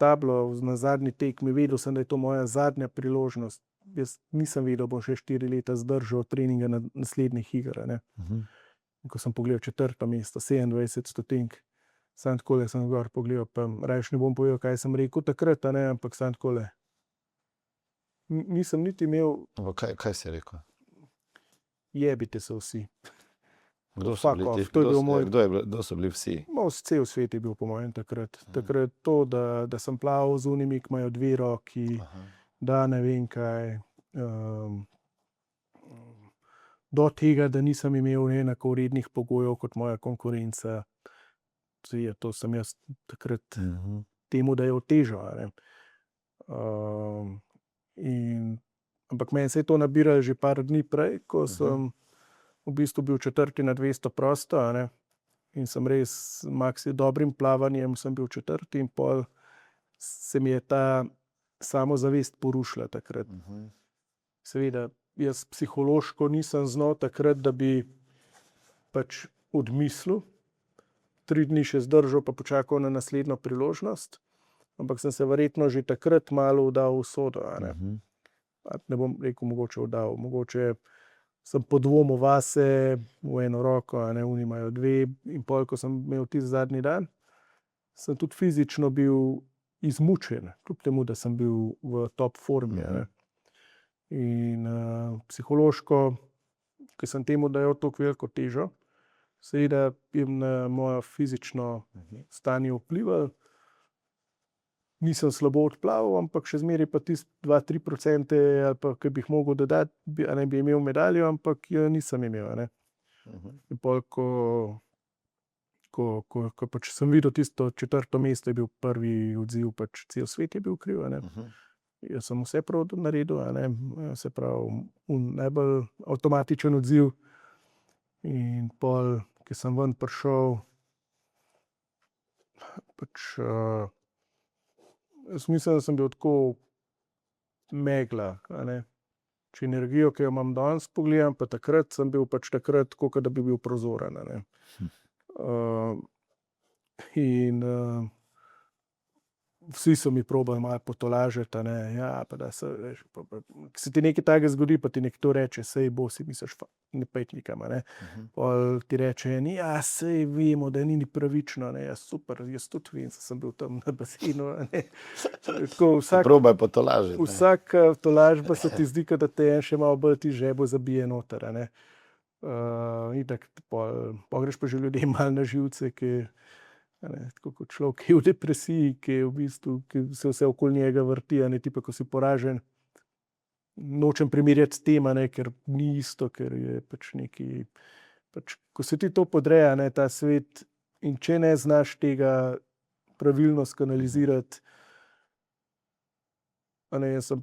tablo na zadnji tekmi, vedel sem, da je to moja zadnja priložnost. Jaz nisem vedel, bom še 4 leta zdržal treninga na naslednjih iger, a ne. In ko sem pogledal 4. mesto, 27 stotink, sam takole sem gor pogledal, pa rajš ne bom povedal, kaj sem rekel takrat, a ne, ampak sam takole. Nisem niti imel, Kaj si rekel? jebite se vsi. Kdo so bili ti? To je bil moj, Kdo so bili vsi? cel svet je bil po mojem takrat. Takrat to, da sem plaval z unimi, ki imajo 2 roki, da ne vem kaj. Do tega, da nisem imel enakovrednih pogojev kot moja konkurenca. To sem jaz takrat temu, da je otežal, a ne. Ampak meni se je to nabiralo že par dni prej, ko sem v bistvu bil 4. na 200 prosto, a ne. In sem res dobrim plavanjem sem bil 4. in pol se mi je ta samozavest porušila takrat. Seveda, jaz psihološko nisem znal takrat, da bi pač odmislil, 3 dni še zdržal, pa počakal na naslednjo priložnost, ampak sem se verjetno že takrat malo vdal v usodo, a ne. Ne bom rekel mogoče vdal, mogoče sem podvomil vase v eno roko, a ne, oni imajo 2, in pol, ko sem imel tisti zadnji dan, sem tudi fizično bil izmučen, kljub temu, da sem bil v top formi, a ne. In psihološko, ker sem temu dajal toliko veliko težo, seveda je na mojo fizično stanje vplivalo. Nisem slabo odplaval, ampak še zmeraj pa tisti 2-3%, ali pa, ki bi jih mogel dodati, a ne bi imel medaljo, ampak jo nisem imel, a ne. In pol, ko pač sem videl tisto 4. mesto, je bil prvi odziv, pač cel svet je bil kriv, a ne. Jaz sem vse prav naredil, a ne, se pravi, najbolj avtomatičen odziv. In pol, ko sem ven prišel, pač jaz mislim, da sem bil tako megla, a ne. Če energijo, ki jo imam danes pogledam, pa takrat sem bil pač takrat tako, kot da bi bil prozoren, a ne. In vsi so mi probali malo potolažiti, a ne, ja, pa da se, veš, se ti nekaj takega zgodi, pa ti nekdo reče, sej bo, si misliš, ne pojdi nikam, a ne. Pol ti reče, ja, sej vemo, da ni pravično, ne, ja, super, jaz tudi vem, sem bil tam na basenu, a ne. Tako Probaj potolažiti. Vsaka tolažba se ti zdi, da te še malo bolj ti žebo zabije noter, a ne. Itak, pol greš pa že ljudem malo na živce, ki, a ne, tako kot človek, ki je v depresiji, ki je v bistvu, ki se vse okoli njega vrti, a ne, ti pa, ko si poražen, nočem primerjati s tem, ker ni isto, ker je pač neki, ko se ti to podreja, ta svet, in če ne znaš tega pravilno skanalizirati, jaz sem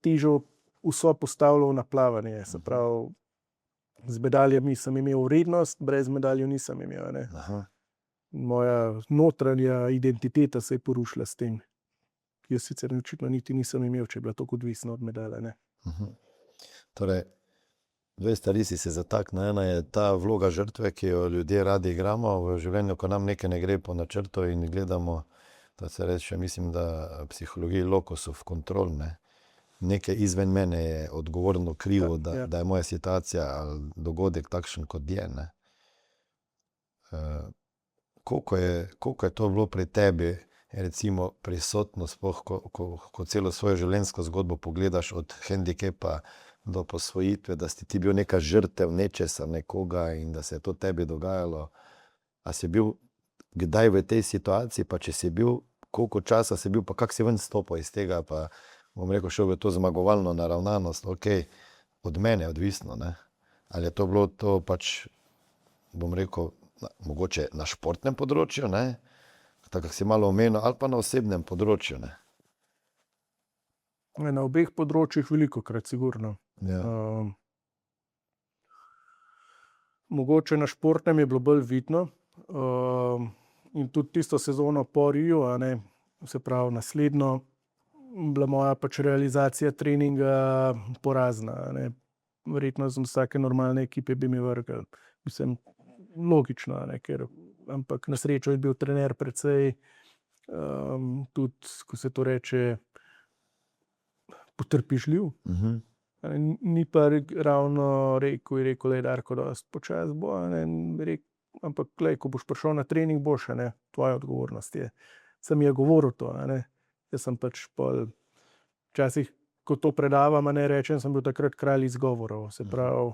težo vso postavljal na plavanje, se pravi, z medaljami sem imel vrednost, brez medaljev nisem imel. Moja notranja identiteta se je porušila s tem. Jaz sicer očitno niti nisem imel, če je bila tako odvisna od medalje. Torej, dve stvari si se zataknil. Ena je ta vloga žrtve, ki jo ljudje radi igramo v življenju, ko nam nekaj ne gre po načrtu in gledamo, da se reče, mislim, da v psihologiji locus of control, nekaj izven mene je odgovorno krivo, da je moja situacija ali dogodek takšen, kot je. Koliko je to bilo pri tebi, recimo, prisotno, sploh, ko celo svojo življenjsko zgodbo pogledaš od hendikepa do posvojitve, da si ti bil neka žrtev nečesa, nekoga in da se je to tebi dogajalo. A si bil kdaj v tej situaciji, pa če si bil, koliko časa si bil, pa kak si ven stopil iz tega, pa bom rekel, šel v to zmagovalno naravnanost, od mene odvisno, Ali je to bilo to pač, bom rekel, mogoče na športnem področju, tako si malo omenil, ali pa na osebnem področju, Na obeh področjih velikokrat, sigurno. Mogoče na športnem je bilo bolj vidno, in tudi tisto sezono po Riu, se pravi naslednjo, bila moja pač realizacija treninga porazna, Verjetno z vsake normalne ekipe bi mi vrgli. Mislim, logično, ampak na srečo je bil trener precej, tudi, ko se to reče, potrpežljiv. Ni pa ravno rekel, da je Darko dosti počas bo, ampak ko boš prišel na trening, boš, tvoja odgovornost je. Sem je govoril to, Jaz sem pač včasih, ko to predavam, rečem, sem bil takrat kralj izgovorov. Se pravi,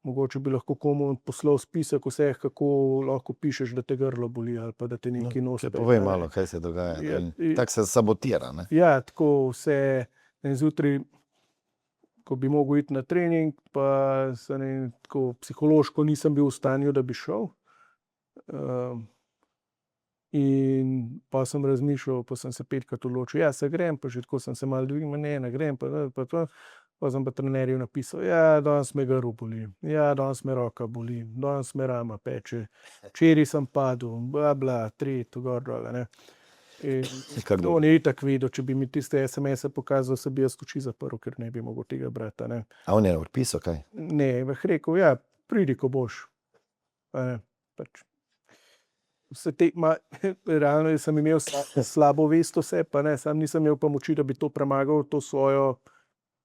mogoče bi lahko komu poslal spisek vseh, kako lahko pišeš, da te grlo boli ali pa da te nekaj nosi. Povej malo, kaj se dogaja. Tako se sabotira. Ja, tako vse. Zjutraj, ko bi mogel iti na trening, pa tako psihološko nisem bil v stanju, da bi šel. In pa sem razmišljal, pa sem se 5krat odločil, se grem, pa že tako sem se malo dvignil, ne grem, pa to. Pa sem pa trenerju napisal, danes me grlo boli, danes me roka boli, danes me rama peče, včeraj sem padel, tretjo gor dol, To ni tako videl, če bi mi tiste SMS-e pokazal, se bi jaz oči zaprl, ker ne bi mogel tega brati. A on je odpisal kaj? Ne, rekel, pridi, ko boš. Pač. Realno sem imel slabo vest vse, sam nisem imel pa moči, da bi to premagal, to svojo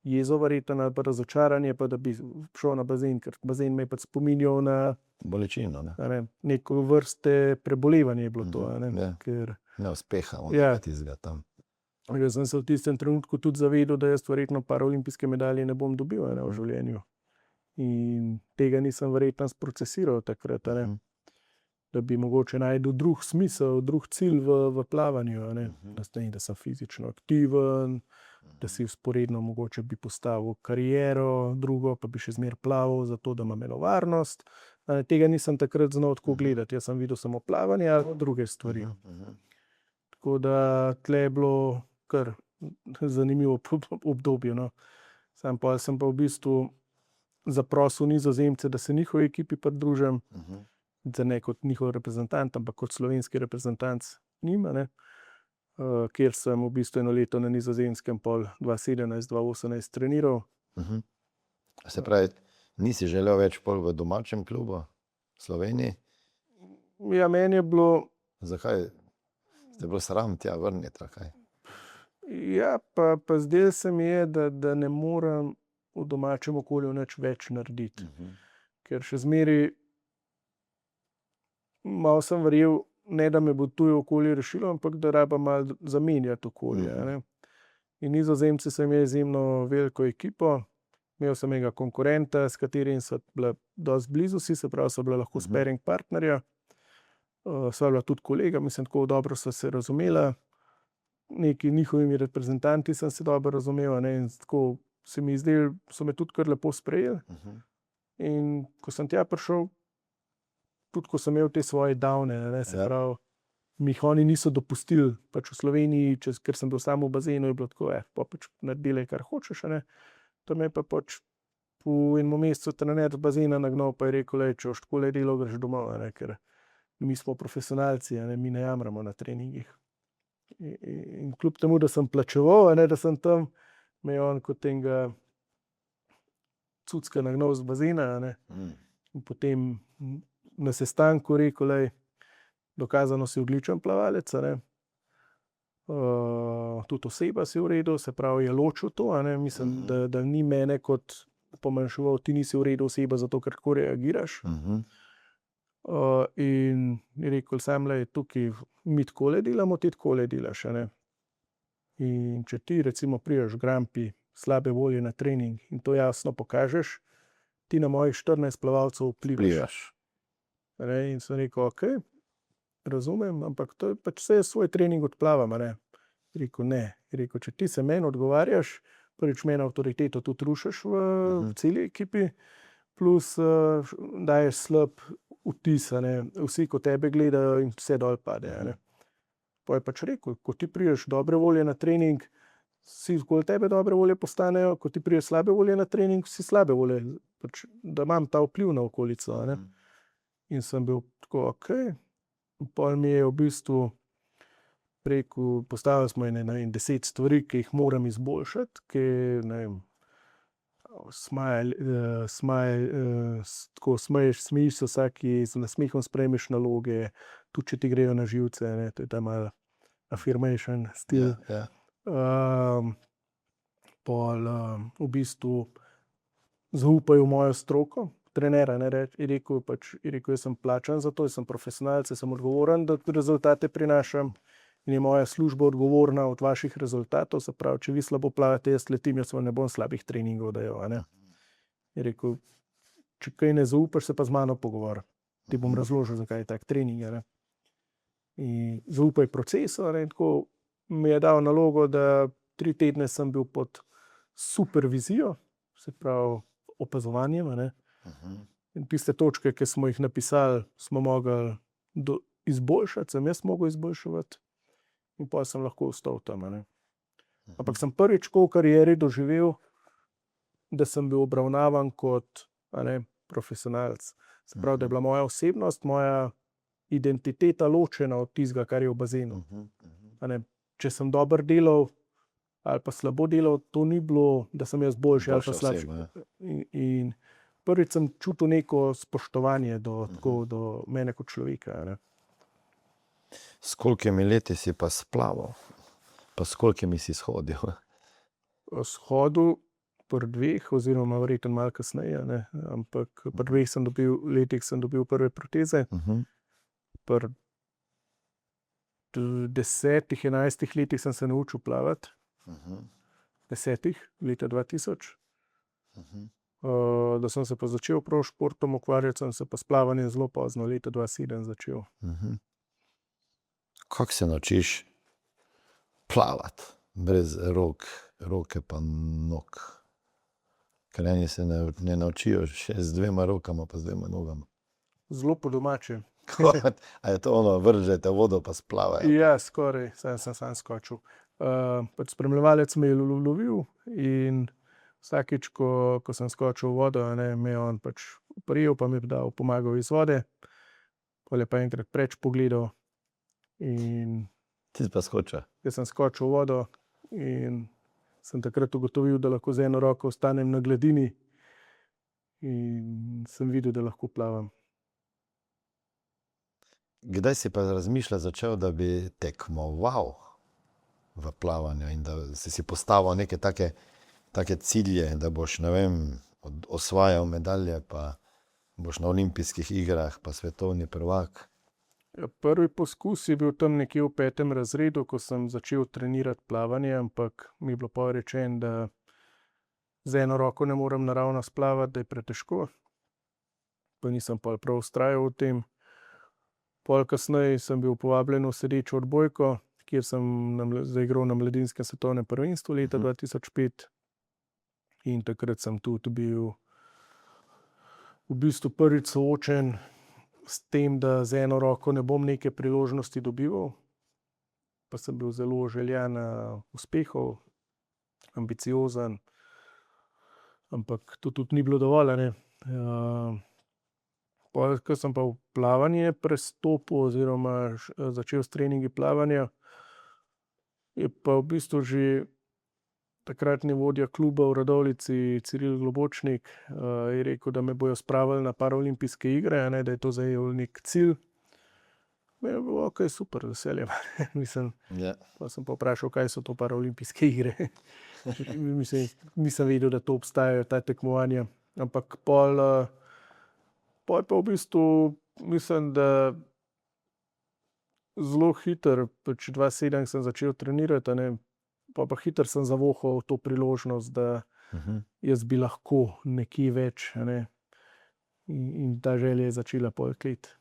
jezo verjetno ali pa razočaranje, pa da bi šel na bazen, ker bazen me je pač spominjal na bolečino. Neko vrste prebolevanje je bilo to. Ker neuspeha, tistega tam. Jaz sem se v tistem trenutku tudi zavedel, da jaz verjetno paraolimpijske medalje ne bom dobil v življenju. In tega nisem verjetno sprocesiral takrat, da bi mogoče našel drug smisel, drug cilj v plavanju, da sem fizično aktiven, da si vzporedno mogoče bi postavil kariero, drugo pa bi še zmeraj plaval, zato da imam eno varnost. Tega nisem takrat znal tako gledati, jaz sem videl samo plavanje ali druge stvari. Tako da tle je bilo kar zanimivo obdobje. Sam sem pa v bistvu zaprosil Nizozemce, da se njihovi ekipi pridružim, ne kot njihov reprezentant, ampak kot slovenski reprezentant njima, kjer sem v bistvu eno leto na Nizozemskem pol 2017-2018 treniral. Se pravi, nisi želel več pol v domačem klubu v Sloveniji? Ja, meni je bilo... Zakaj? Ste bilo sram tja vrniti, kaj? Ja, pa zdelo se mi je, da ne morem v domačem okolju nič več narediti. Ker še zmeraj malo sem verjel, ne da me bo tuje okolje rešilo, ampak da rabim malo zamenjati okolje. In Nizozemci so imeli izjemno veliko ekipo, imel sem enega konkurenta, s katerim so bila dosti blizu si, se pravi, so bila lahko sparing partnerja. Sva bila tudi kolega, mislim, tako dobro so se razumela. neki njihovimi reprezentanti sem se dobro razumel, a ne, in tako se mi zdelo, so me tudi kar lepo sprejeli. In ko sem tja prišel, tudi ko sem imel te svoje downe, ne, se Ja. pravi, mi jih oni niso dopustili, pač v Sloveniji, ker sem bil sam v bazenu, je bilo tako, pa pač naredili, kar hočeš, a ne. To me je pa pač po enem mesecu trener z bazena nagnal, pa je rekel, če boš takole delal, greš domov, a ne, ker mi smo profesionalci, a ne, mi ne jamramo na treningih. In kljub temu, da sem plačeval, a ne, da sem tam, me je on kot enega cucka nagnal z bazena, a ne. In potem na sestanku rekel, dokazano si odličen plavalec, a ne. Tudi oseba si v redu, se pravi, je ločil to, a ne. Mislim, da ni mene kot pomanjševal, ti nisi v redu oseba, zato ker tako reagiraš. In je rekel, samle, tukaj mi takole delamo, ti takole delaš, a ne. In če ti recimo prideš grampi slabe volje na trening in to jasno pokažeš, ti na mojih 14 plavalcev vplivaš. A ne, in sem rekel, okej, razumem, ampak to je pač vse svoj trening odplavam, a ne. Je rekel, ne. Je rekel, če ti se meni odgovarjaš, prvič meni avtoriteto tudi rušiš v celi ekipi, plus daješ slab vtis, a ne. Vsi, ko tebe gledajo in vse dol pade, a ne. Pa je pač rekel, ko ti prideš dobre volje na trening, vsi okoli tebe dobre volje postanejo, ko ti prideš slabe volje na trening, vsi slabe volje. Pač, da imam ta vpliv na okolico, a ne. In sem bil tako, okej. Pol mi je v bistvu rekel, postavili smo ene 10 stvari, ki jih moram izboljšati, ki, ne vem, tako smejiš se vsaki, z nasmehom sprejmeš naloge, tudi če ti grejo na živce, ne, to je ta malo affirmation stil. Ja. Pol v bistvu zaupajo v mojo stroko, trenera, ne, je rekel, jaz sem plačan za to, jaz sem profesionalec, jaz sem odgovoren, da rezultate prinašam in je moja služba odgovorna od vaših rezultatov, se pravi, če vi slabo plavate, jaz letim, jaz vam ne bom slabih treningov dajal, a ne. Je rekel, če kaj ne zaupaš, se pa z mano pogovori. Ti bom razložil, zakaj je tak trening, a ne. In zaupaj procesu, a ne, in tako mi je dal nalogo, da 3 tedne sem bil pod supervizijo, se pravi opazovanjem, a ne. In tiste točke, ki smo jih napisali, smo mogli izboljšati, sem jaz mogel izboljševati in potem sem lahko ostal tam, a ne. Ampak sem prvič v karieri doživel, da sem bil obravnavan kot, a ne, profesionalec. Se pravi, da je bila moja osebnost, moja identiteta ločena od tistega, kar je v bazenu. A ne, če sem dobro delal ali pa slabo delal, to ni bilo, da sem jaz boljši ali pa slabši. In prvič sem čutil neko spoštovanje do mene kot človeka, a ne. S kolikimi leti si pa splaval? Pa s kolikimi si shodil? Shodil pri 2 oziroma verjetno malo kasneje, ne, ampak pri 2 letih sem dobil prve proteze. Pri 10, 11 letih sem se naučil plavati. 10, leta 2000. Da sem se pa začel prav športom ukvarjati, sem se pa s plavanjem zelo pozno, leta 2007 začel. Kako se naučiš plavati brez roke pa nog? Ker eni se ne naučijo še z 2 rokama pa z 2 nogama. Zelo po domače. A je to ono, vržete vodo pa splavajo? Ja, skoraj, sem sam skočil. Pač spremljevalec me je lovil in vsakič, ko sem skočil v vodo, ne, me je on pač prijel, pa mi je pomagal iz vode. Pol je pa enkrat preč pogledal in Ti si pa skočil? jaz sem skočil v vodo in sem takrat ugotovil, da lahko z eno roko ostanem na gladini in sem videl, da lahko plavam. Kdaj si pa razmišljal začel, da bi tekmoval v plavanju in da si postavil neke take cilje, da boš, ne vem, osvajal medalje, pa boš na olimpijskih igrah, pa svetovni prvak? Prvi poskus je bil tam nekje v 5. razredu, ko sem začel trenirati plavanje, ampak mi je bilo pol rečeno, da z eno roko ne morem naravnost plavati, da je pretežko. Pa nisem pol prav vztrajal v tem. Pol kasneje sem bil povabljen v sedečo odbojko, kjer sem zaigral na mladinskem svetovnem prvenstvu leta 2005. In takrat sem tudi bil v bistvu prvič soočen s tem, da z eno roko ne bom neke priložnosti dobival. Pa sem bil zelo željan uspehov, ambiciozen, ampak to tudi ni bilo dovolj, a ne. Ko sem pa v plavanje prestopil oziroma začel s treningi plavanja, je pa v bistvu že takratni vodja kluba v Radovljici, Ciril Globočnik, je rekel, da me bojo spravili na paraolimpijske igre, a ne, da je to zdaj nek cilj. Meni je bilo okej, super, z veseljem. Mislim, pa sem pa vprašal, kaj so to paraolimpijske igre. Mislim, nisem vedel, da to obstajajo, ta tekmovanja. Ampak pol pa v bistvu mislim, da zelo hitro, pač 2007 sem začel trenirati, a ne, pa hitro sem zavohal to priložnost, da jaz bi lahko nekje več, a ne. In ta želja je začela pol tleti.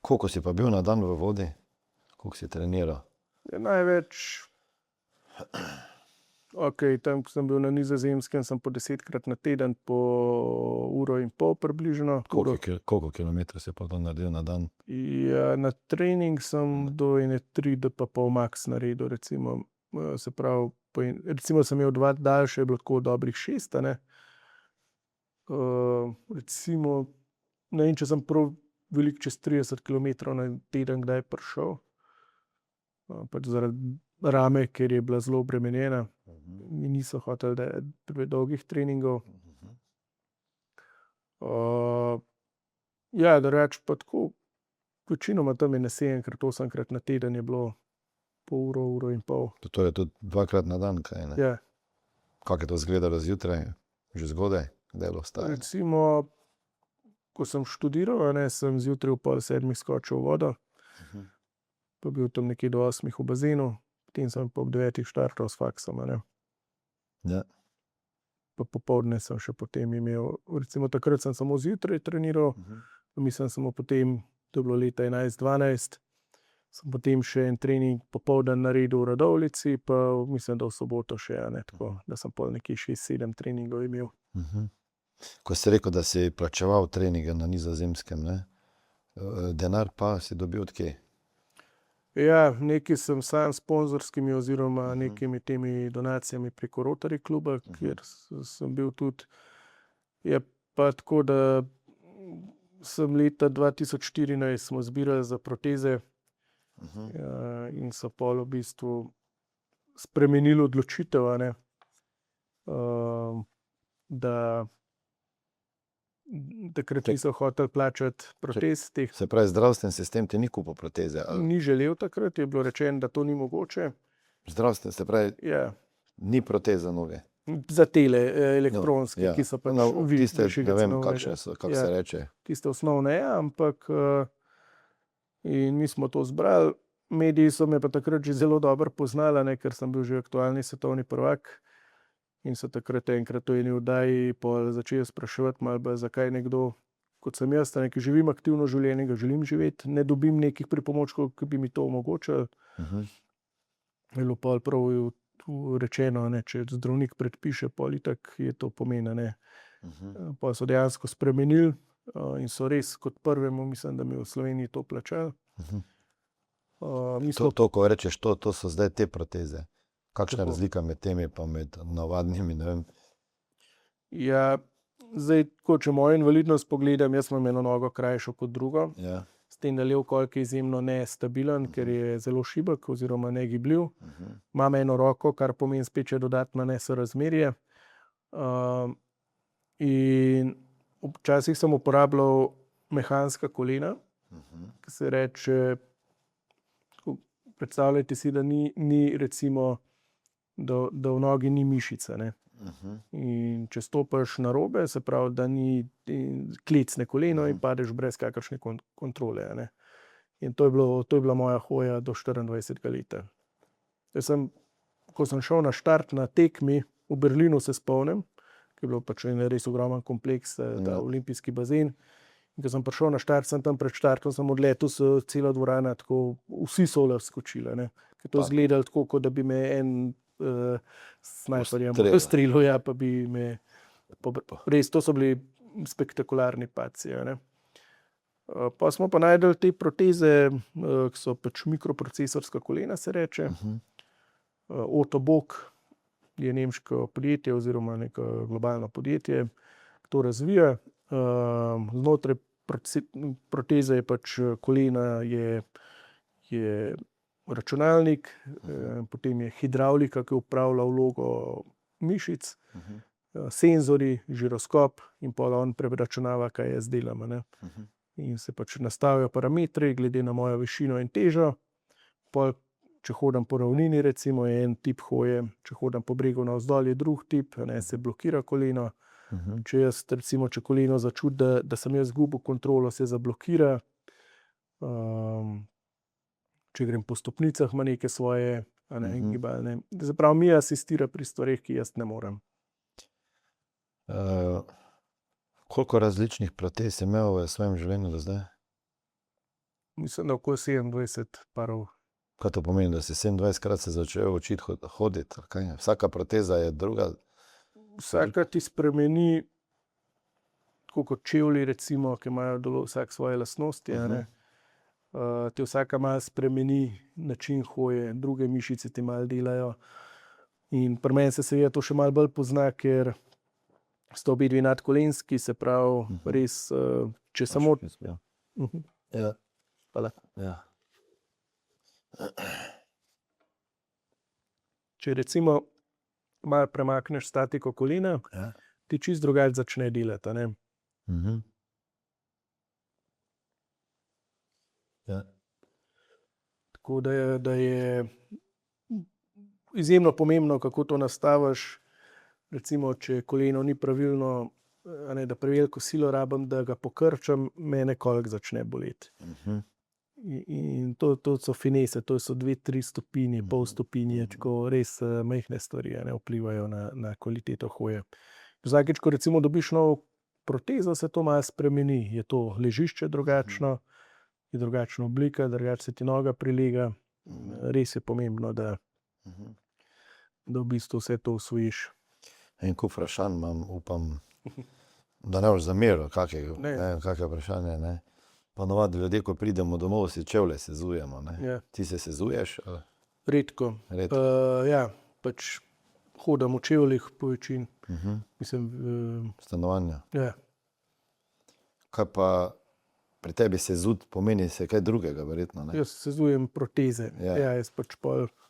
Koliko si pa bil na dan v vodi? Koliko si treniral? Največ, tam, ko sem bil na Nizozemskem, sem po 10-krat na teden, po 1,5 ure približno. Koliko kilometrov si pa to naredil na dan? Ja, na trening sem do 3 DP max naredil, recimo. Se pravi, recimo sem imel 2 daljše, je bilo tako dobrih 6, a ne. Recimo, ne vem, če sem prav veliko čez 30 kilometrov na teden kdaj prišel. Pač zaradi rame, ker je bila zelo obremenjena. Mi niso hoteli dajati predolgih treningov. Ja, drugače pa tako, večinoma tam je na 7-krat, 8-krat na teden je bilo po 1,5 ure. To je tudi 2-krat na dan, kaj ne? Ja. Kako je to izgledalo zjutraj, že zgodaj, delo vstajanje? Recimo, ko sem študiral, a ne, sem zjutraj ob 6:30 skočil v vodo, pa bil tam nekje do 8 v bazenu, potem sem pa ob 9 štartal s faksom, a ne. Ja. Pa popoldne sem še potem imel, recimo takrat sem samo zjutraj treniral, mislim samo potem, to je bilo leta 11-12, sem potem še en trening popoldan naredil v Radovljici, pa mislim, da v soboto še, a ne, tako, da sem pol nekje 6-7 treningov imel. Ko si rekel, da si plačeval treninge na Nizozemskem, ne? Denar pa si dobil od kje? Ja, nekaj sem sam s sponzorskimi oziroma nekimi temi donacijami preko Rotary kluba, kjer sem bil tudi. Je pa tako, da sem leta 2014 smo zbirali za proteze, in so pol v bistvu spremenili odločitev, a ne, da takrat niso hoteli plačati protez teh. Se pravi, zdravstveni sistem ti ni kupil proteze? Ali? Ni želel takrat, je bilo rečeno, da to ni mogoče. Zdravstveni, se pravi, Ja. ni proteza noge? Za tele elektronske, ki so pač tiste, višjega ne vem, cenovnega. kakšne so, kako se reče. Tiste osnovne, ja, ampak in mi smo to zbrali. Mediji so me pa takrat že zelo dobro poznali, ne, ker sem bil že aktualni svetovni prvak in so takrat enkrat v eni oddaji pol začeli spraševati malo, zakaj nekdo, kot sem jaz, ki živim aktivno življenje, ga želim živeti, ne dobim nekih pripomočkov, ki bi mi to omogočili. Je bilo pol prav rečeno, ne, če zdravnik predpiše, pol itak je to pomeni, ne. Pol so dejansko spremenili in so res kot prvemu, mislim, da mi v Sloveniji to plačali. To, ko rečeš, to so zdaj te proteze. Kakšna razlika med temi pa med navadnimi, ne vem? Ja, zdaj, ko če mojo invalidnost pogledam, jaz imam eno nogo krajšo kot drugo. Ja. S tem, da lev kolk je izjemno nestabilen, ker je zelo šibek oziroma negibljiv. Imam eno roko, kar pomeni spet še dodatno nesorazmerje. In včasih sem uporabljal mehanska kolena, ki se reče, predstavljajte si, da ni recimo, da v nogi ni mišice, ne. In če stopiš narobe, se pravi, da ni klecne koleno in padeš brez kakršne kontrole, a ne. In to je bila moja hoja do 24. leta. Ko sem šel na štart na tekmi v Berlinu, se spomnim, ki je bilo pač en res ogromen kompleks, ta olimpijski bazen, In ko sem prišel na štart, sem tam pred štartom, sem odletel, so cela dvorana, tako vsi so skočili. Ker to izgledalo tako, kot da bi me en snajperjem streljal, ja, pa bi me... Res, to so bili spektakularni padci. Pa smo pa najdeli te proteze, ki so pač mikroprocesorska kolena, se reče. Otto Bock je nemško podjetje oziroma neko globalno podjetje, ki to razvija. Znotraj proteze je pač kolena je računalnik, potem je hidravlika, ki upravlja vlogo mišic, senzori, žiroskop in pol on preračunava, kaj jaz delam. In se pač nastavijo parametri glede na mojo višino in težo. Pol, če hodim po ravnini, recimo, je en tip hoje, če hodim po bregu navzdol, je drug tip, se blokira koleno. Če jaz, recimo, če koleno začutim, da sem jaz izgubil kontrolo, se zablokira. Če grem po stopnicah, ima neke svoje gibalne. Zapravo mi asistira pri stvareh, ki jaz ne morem. Koliko različnih protez si imel v svojem življenju do zdaj? Mislim, da okoli 27 parov. Kaj to pomeni, da si 27krat se začel učiti hoditi? Vsaka proteza je druga? Vsaka ti spremeni, tako kot čevlji, recimo, ki imajo vsak svoje lastnosti. Ti vsaka malo spremeni način hoje, druge mišice ti malo delajo. In pri meni se seveda to še malo bolj pozna, ker sta obidvi nadkolenski, se pravi, res, če samo... Ja. Hvala. Ja. Če recimo malo premakneš statiko kolena, ti čisto drugače začne delati. Ja. Tako da je izjemno pomembno, kako to nastaviš. Recimo, če koleno ni pravilno, da preveliko silo rabim, da ga pokrčam, mene koliko začne boleti. In to so finese, to so 2-3 stopinje, pol stopinje, tako res majhne stvari vplivajo na kvaliteto hoje. Vsakič, ko recimo dobiš novo protezo, se to malo spremeni. Je to ležišče drugačno, je drugačna oblika, drugače se ti noga prilega. Res je pomembno, da v bistvu vse to usvojiš. En kup vprašanj imam, upam, da ne boš zameril, kakšno vprašanje. Ponovadi ljudje, ko pridemo domov, si čevlje sezujemo. Ti se sezuješ? Redko. Ja, pač hodim v čevljih po večini. Stanovanja. Ja. Kaj pa pri tebi sezut pomeni se kaj drugega, verjetno? Jaz sezujem proteze. Ja, jaz pač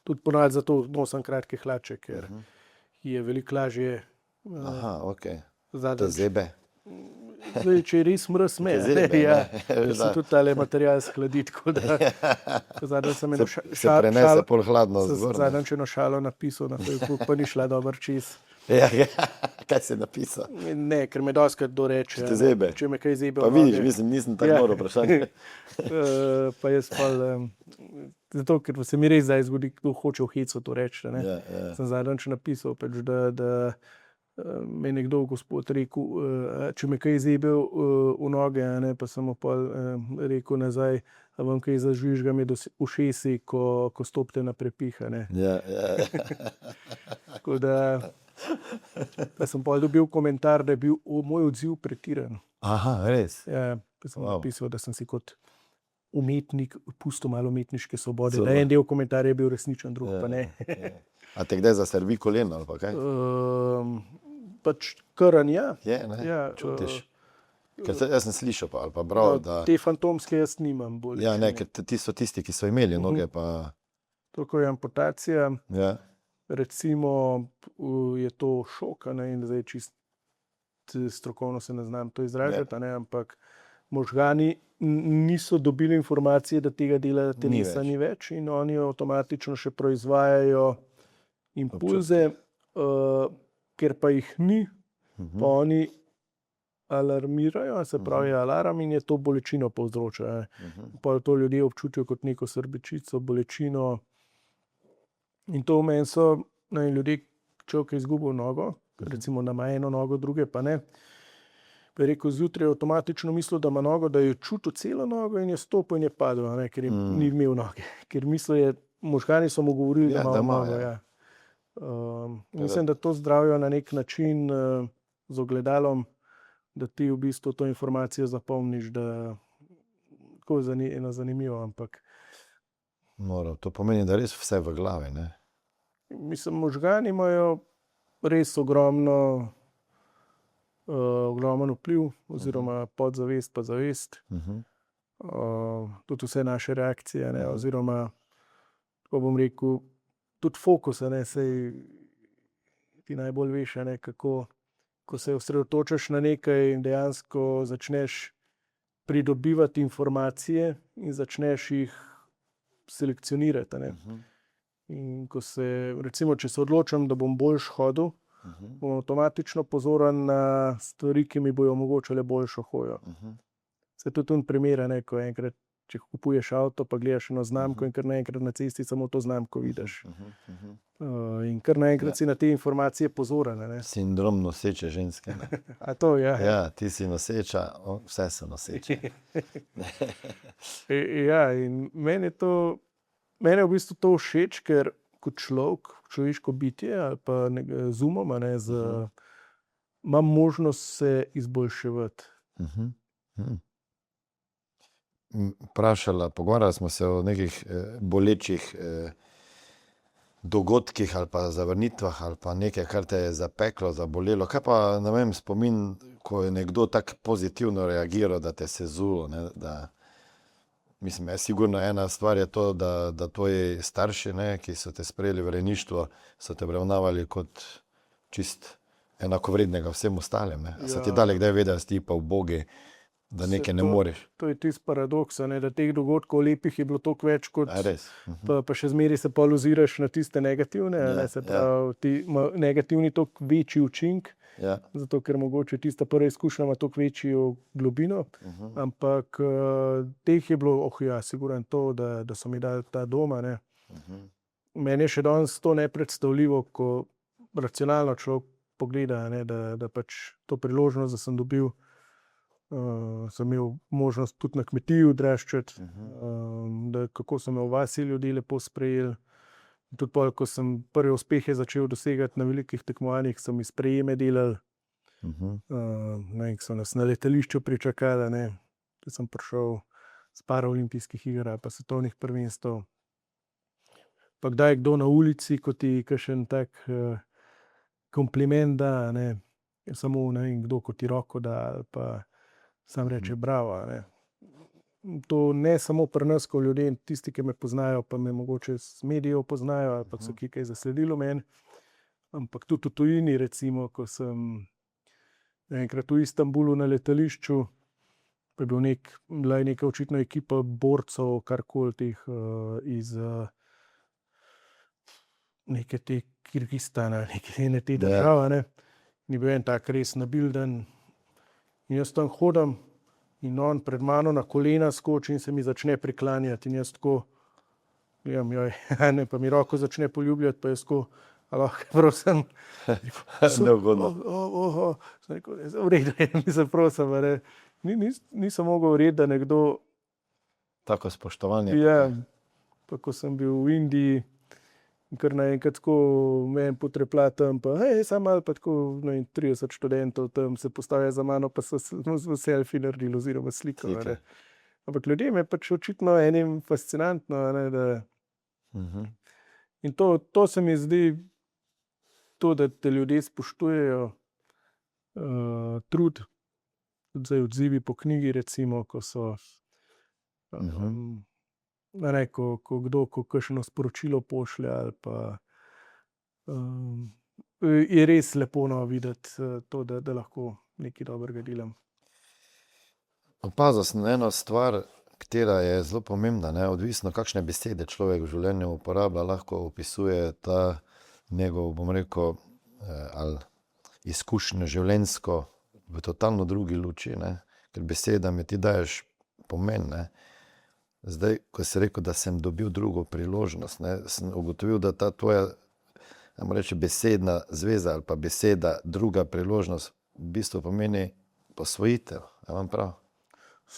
tudi ponavadi zato nosim kratke hlače, ker je veliko lažje. Aha, okej. Zadnjič. To zebe? Zdaj, če je res mraz me, se tudi tale material shladi, tako da zadnjič sem eno šalo... Se prenese pol hladno zgornje. Zadnjič eno šalo napisal na Facebooku, pa ni šla dober čez. Kaj si napisal? Ne, ker me dostikrat kdo reče. Če te zebe? Če me kaj zebe. Pa vidiš, nisem tako noro vprašanje. Pa jaz zato, ker se mi res zdaj zgodi, kdo hoče v hecu to reči. Sem zadnjič napisal, da me je nekdo gospod rekel, če me kaj zebel v noge, pa sem mu rekel nazaj, a vam kaj zažvižga me do ušesi, ko stopite na prepih. Tako da sem dobil komentar, da je bil moj odziv pretiran. Aha, res? Ja, sem napisal, da sem si kot umetnik pustil malo umetniške svobode. Da en del komentarja je bil resničen, drug pa ne. A te kdaj zasrbi koleno ali pa kaj? Pač krn, ja. Je, ne? Čutiš? Ker jaz sem slišal ali pa bral, da... Te fantomske jaz nimam bolj. Ja, ne, ker ti so tisti, ki so imeli noge pa... Tako je amputacija. Ja. Recimo je to šok, in zdaj čist strokovno se ne znam to izražati, ampak možgani niso dobili informacije, da tega dela telesa ni več in oni avtomatično še proizvajajo impulze, ker pa jih ni, pa oni alarmirajo, se pravi alarm in je to bolečino povzroča. Pa to ljudje občutijo kot neko srbečico, bolečino. In to v meni so ljudje, človek je izgubil nogo, recimo da ima eno nogo, druge pa ne. Pa je rekel, zjutraj je avtomatično mislil, da ima nogo, da je čutil celo nogo in je stopil in je padel, ne, ker ni imel noge. Ker mislil je, možgani so mu govorili, Ja, da da ima ima, nogo. ja. Ja. Mislim, da to zdravijo na nek način z ogledalom, da ti v bistvu to informacijo zapomniš, da tako ena zanimivo, ampak To pomeni, da res vse v glavi, ne? mislim, možgani imajo res ogromen vpliv, oziroma podzavest pa zavest. Tudi vse naše reakcije, ne, oziroma, ko bom rekel, tudi fokus, ne, sej ti najbolj veš, ne, kako, ko se osredotočaš na nekaj in dejansko začneš pridobivati informacije in začneš jih selekcionirati, ne. In ko se, recimo, če se odločam, da bom boljš hodil, bom avtomatično pozoren na stvari, ki mi bojo omogočale boljšo hojo. Se tudi primer, ne, ko enkrat, če kupuješ avto, pa gledaš eno znamko in kar naenkrat na cesti samo to znamko vidiš. In kar naenkrat si na te informacije pozoren, ne. Sindrom noseče ženske, ne? A to, ja. Ja, ti si noseča, vse so noseče. Ja, in meni je v bistvu to všeč, ker kot človek, človeško bitje ali pa z umom, ne, imam možnost se izboljševati. Pogovarjali smo se o nekih bolečih dogodkih ali pa zavrnitvah ali pa nekaj, kar te je zapeklo, zabolelo. Kaj pa, ne vem, spomin, ko je nekdo tako pozitivno reagiral, da te sezulo, ne, da... Mislim, sigurno ena stvar je to, da tvoji starši, ne, ki so te sprejeli v rejništvo, so te obravnavali kot čist enakovrednega vsem ostalim, ne. So ti dali kdaj vedeti, da si ti pa ubogi, da nekaj ne moreš. To je tisti paradoks, ne, da teh dogodkov lepih je bilo toliko več kot... Res? Pa še zmeraj se pol oziraš na tiste negativne, ne, se pravi, negativni toliko večji učinek, zato ker mogoče tista prva izkušnja ima toliko večjo globino, ampak teh je bilo, sigurno to, da so mi dali ta doma, ne. Meni je še danes to nepredstavljivo, ko racionalno človek pogleda, ne, da pač to priložnost, da sem dobil, sem imel možnost tudi na kmetiji odraščati, da kako so me v vasi ljudje lepo sprejeli. Tudi pol, ko sem prve uspehe začel dosegati na velikih tekmovanjih, so mi sprejeme delali. Ne, so nas na letališču pričakali, ne. Da sem prišel s paraolimpijskih iger ali pa svetovnih prvenstev. Pa kdaj kdo na ulici, ko ti kakšen tak kompliment da, ne. Samo, ne vem, kdo, ko ti roko da ali pa sam reče bravo, ne. To ne samo pri nas, ko ljudje, tisti, ki me poznajo, pa me mogoče z medijev poznajo, ali pa so kaj zasledili v meni, ampak tudi v tujini, recimo, ko sem enkrat v Istanbulu na letališču, pa je bila je neka očitno ekipa borcev, karkoli teh iz neke te Kirgistana, neke te države, ne. Ni bil en tak res nabilden. In jaz tam hodim, in on pred mano na kolena skoči in se mi začne priklanjati. In jaz tako, pa mi roko začne poljubljati, pa jaz tako, lahko, prosim. Neugodno. Sem rekel, v redu, mislim, prosim, ne. Nisem mogel verjeti, da nekdo... Tako spoštovanje. Ja, pa ko sem bil v Indiji, kar naenkrat tako meni potreplja tam, pa samo malo, pa tako 30 študentov tam se postavlja za mano, pa so selfie naredili oziroma sliko. Ampak ljudem je pač očitno enim fascinantno, ne, da... In to se mi zdi, to, da te ljudje spoštujejo, trud, tudi zdaj odzivi po knjigi, recimo, ko so... Ne, ko kdo kakšno sporočilo pošlje ali pa je res lepo videti to, da lahko nekaj dobrega delam. Opazil sem eno stvar, katera je zelo pomembna, ne, odvisno kakšne besede človek v življenju uporablja, lahko opisuje ta njegov, bom rekel, ali izkušnjo življenjsko v totalno drugi luči, ne, ker besedami ti daješ pomen, ne. Zdaj, ko si rekel, da sem dobil drugo priložnost, ne, sem ugotovil, da ta tvoja, besedna zveza ali pa beseda druga priložnost v bistvu pomeni posvojitev, a imam prav?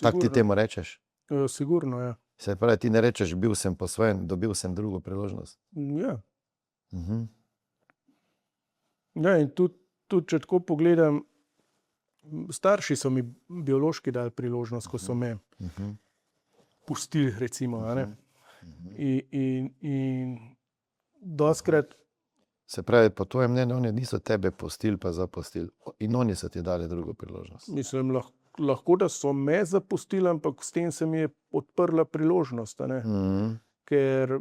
Tako ti temu rečeš? Sigurno, ja. Se pravi, ti ne rečeš, bil sem posvojen, dobil sem drugo priložnost. Ja. Mhm. Ja, in tudi, če tako pogledam, starši so mi biološki dali priložnost, ko so me pustili, recimo, a ne. In dostikrat, Se pravi, po tvojem mnenju, oni niso tebe pustili pa zapustili. In oni so ti dali drugo priložnost. mislim, lahko, da so me zapustili, ampak s tem se mi je odprla priložnost, a ne. Ker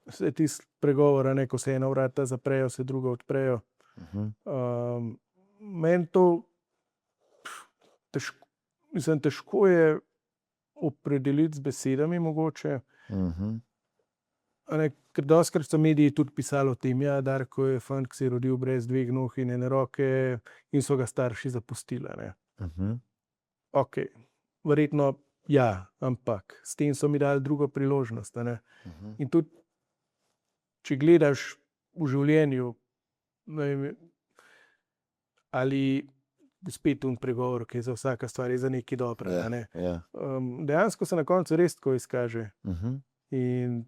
se tisti pregovor, a ne, ko se ena vrata zaprejo, se druga odprejo. Meni to težko je opredeliti z besedami mogoče. A ne, ker dostikrat so mediji tudi pisali o tem, ja, Darko je fant, ki se je rodil brez dveh nog in ene roke in so ga starši zapustili, a ne. Okej, verjetno ja, ampak s tem so mi dali drugo priložnost, a ne. In tudi, če gledaš v življenju, ne vem, ali spet un pregovor, ki je za vsaka stvar je za nekaj dobro, a ne. Ja. Dejansko se na koncu res tako izkaže. In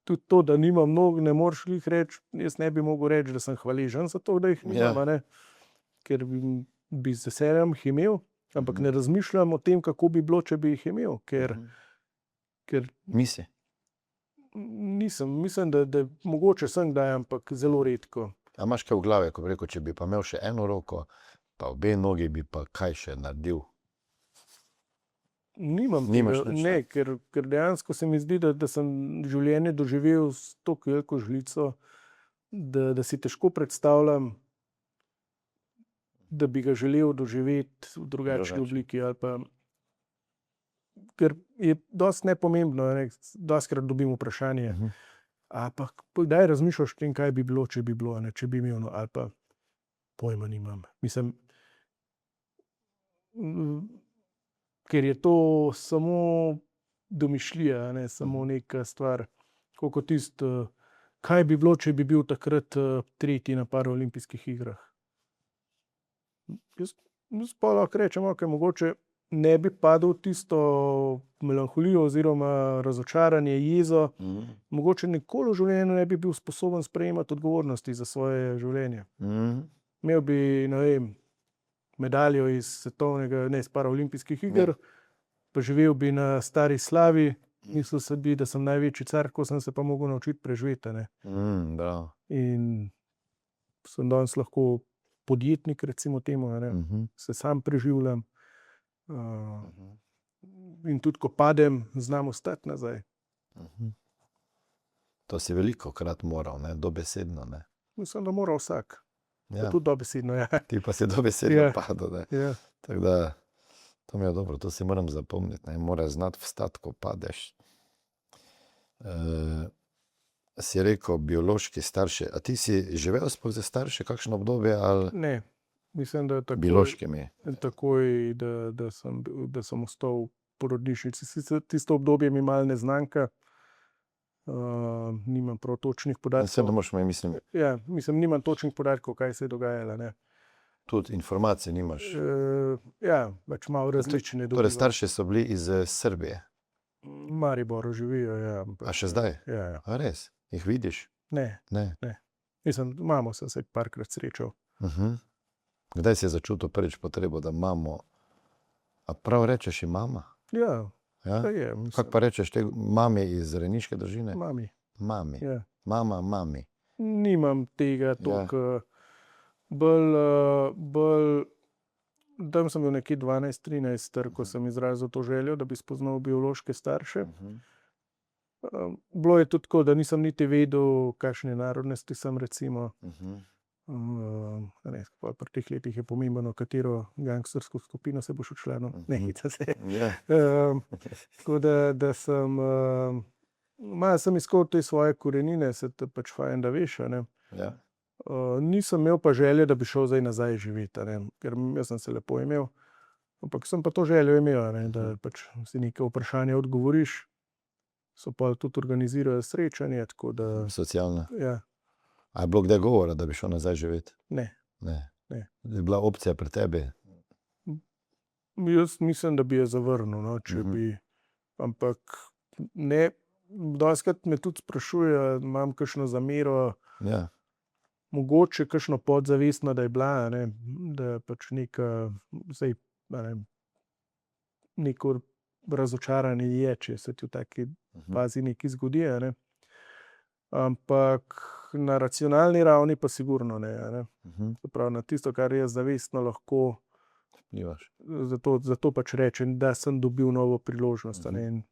tudi to, da nimam nog, ne moreš glih reči, jaz ne bi mogel reči, da sem hvaležen za to, da jih nimam, a ne. Ker bi z veseljem jih imel, ampak ne razmišljam o tem, kako bi bilo, če bi jih imel, ker Misli. mislim, da mogoče sem kdaj, ampak zelo redko. A imaš kaj v glavi, ko bi rekel, če bi pa imel še eno roko, pa obe nogi, bi pa kaj še naredil? Nimaš nič, ne, ker dejansko se mi zdi, da sem življenje doživel s tako veliko žlico, da si težko predstavljam, da bi ga želel doživeti v drugačni obliki ali pa, ker je dosti nepomembno, a ne, dostikrat dobim vprašanje, pa kdaj razmišljaš o tem, kaj bi bilo, če bi bilo, a ne, če bi imel, ali pa pojma nimam. Mislim, ker je to samo domišljija, a ne, samo neka stvar, tako kot tisto, kaj bi bilo, če bi bil takrat tretji na paraolimpijskih igrah. Jaz pa lahko rečem, okej, mogoče ne bi padel v tisto melanholijo oziroma razočaranje, jezo, mogoče nikoli v življenju ne bi bil sposoben sprejemati odgovornosti za svoje življenje. Imel bi, ne vem, medaljo iz svetovnega, ne, iz paraolimpijskih iger, pa živel bi na stari slavi, mislil se bi, da sem največji car, ko sem se pa mogel naučiti preživeti, a ne. Bravo. In sem danes lahko podjetnik, recimo temu, a ne, se sam preživljam. In tudi, ko padem, znam vstati nazaj. To si velikokrat moral, ne, dobesedno, ne. Mislim, da mora vsak. Ja. Tudi dobesedno, ja. Ti pa si dobesedno Ja. padel, ne. Ja. Tako da, to mi je dobro, to si moram zapomniti, ne, moraš znati vstati, ko padeš. Si rekel biološki starši, a ti si živel sploh za starše kakšno obdobje ali Ne, mislim, da biološkimi? takoj, da sem ostal v porodnišnici. Sicer tisto obdobje mi malo neznanka, nimam prav točnih Vse podatkov. da moš me, mislim, Ja, mislim, nimam točnih podatkov, kaj se je dogajalo, ne. tudi informacij nimaš. Ja, pač malo različne Torej, starši so bili iz Srbije, V Mariboru živijo, ja. a še zdaj? Ja. A res? Jih vidiš? Ne, Ne. mislim, mamo sem se parkrat srečal. Kdaj si je začutil prvič potrebo, da imamo, a prav rečeš ji mama? Ja, Ja? to je, mislim. Kako pa rečeš te mami iz rejniške družine? Mami, Mami. ja. Mama, mami. Nimam tega toliko, bolj, tam sem bil nekje 12-13 star, ko sem izrazil to željo, da bi spoznal biološke starše. Bilo je tudi tako, da nisem niti vedel, kakšne narodnosti sem, recimo. Ne, pri teh letih je pomembno, katero gangstersko skupino se boš včlanil. Ne, hica se. Ja. Tako da sem, malo sem iskal te svoje korenine, se te pač fajn, da veš, a ne. Ja. Nisem imel pa želje, da bi šel zdaj nazaj živeti, a ne, ker jaz sem se lepo imel, ampak sem pa to željo imel, a ne, da pač si neke vprašanja odgovoriš. So pa tudi organizirajo srečanje, tako da, Socialna. ja, A je bilo kdaj govora, da bi šel nazaj živeti? ne. Ne. Ne. Je bila opcija pri tebi? Jaz mislim, da bi je zavrnil, no, če bi, ampak ne, dostikrat me tudi sprašujejo, imam kakšno zamero, Ja. mogoče kakšno podzavestno, da je bila, a ne, da pač neka, zdaj, a ne, neko razočaranje je, če se ti v taki fazi nekaj zgodi, a ne. Ampak na racionalni ravni pa sigurno ne, a ne. Se pravi, na tisto, kar jaz zavestno lahko, Vplivaš. zato pač rečem, da sem dobil novo priložnost, a ne. In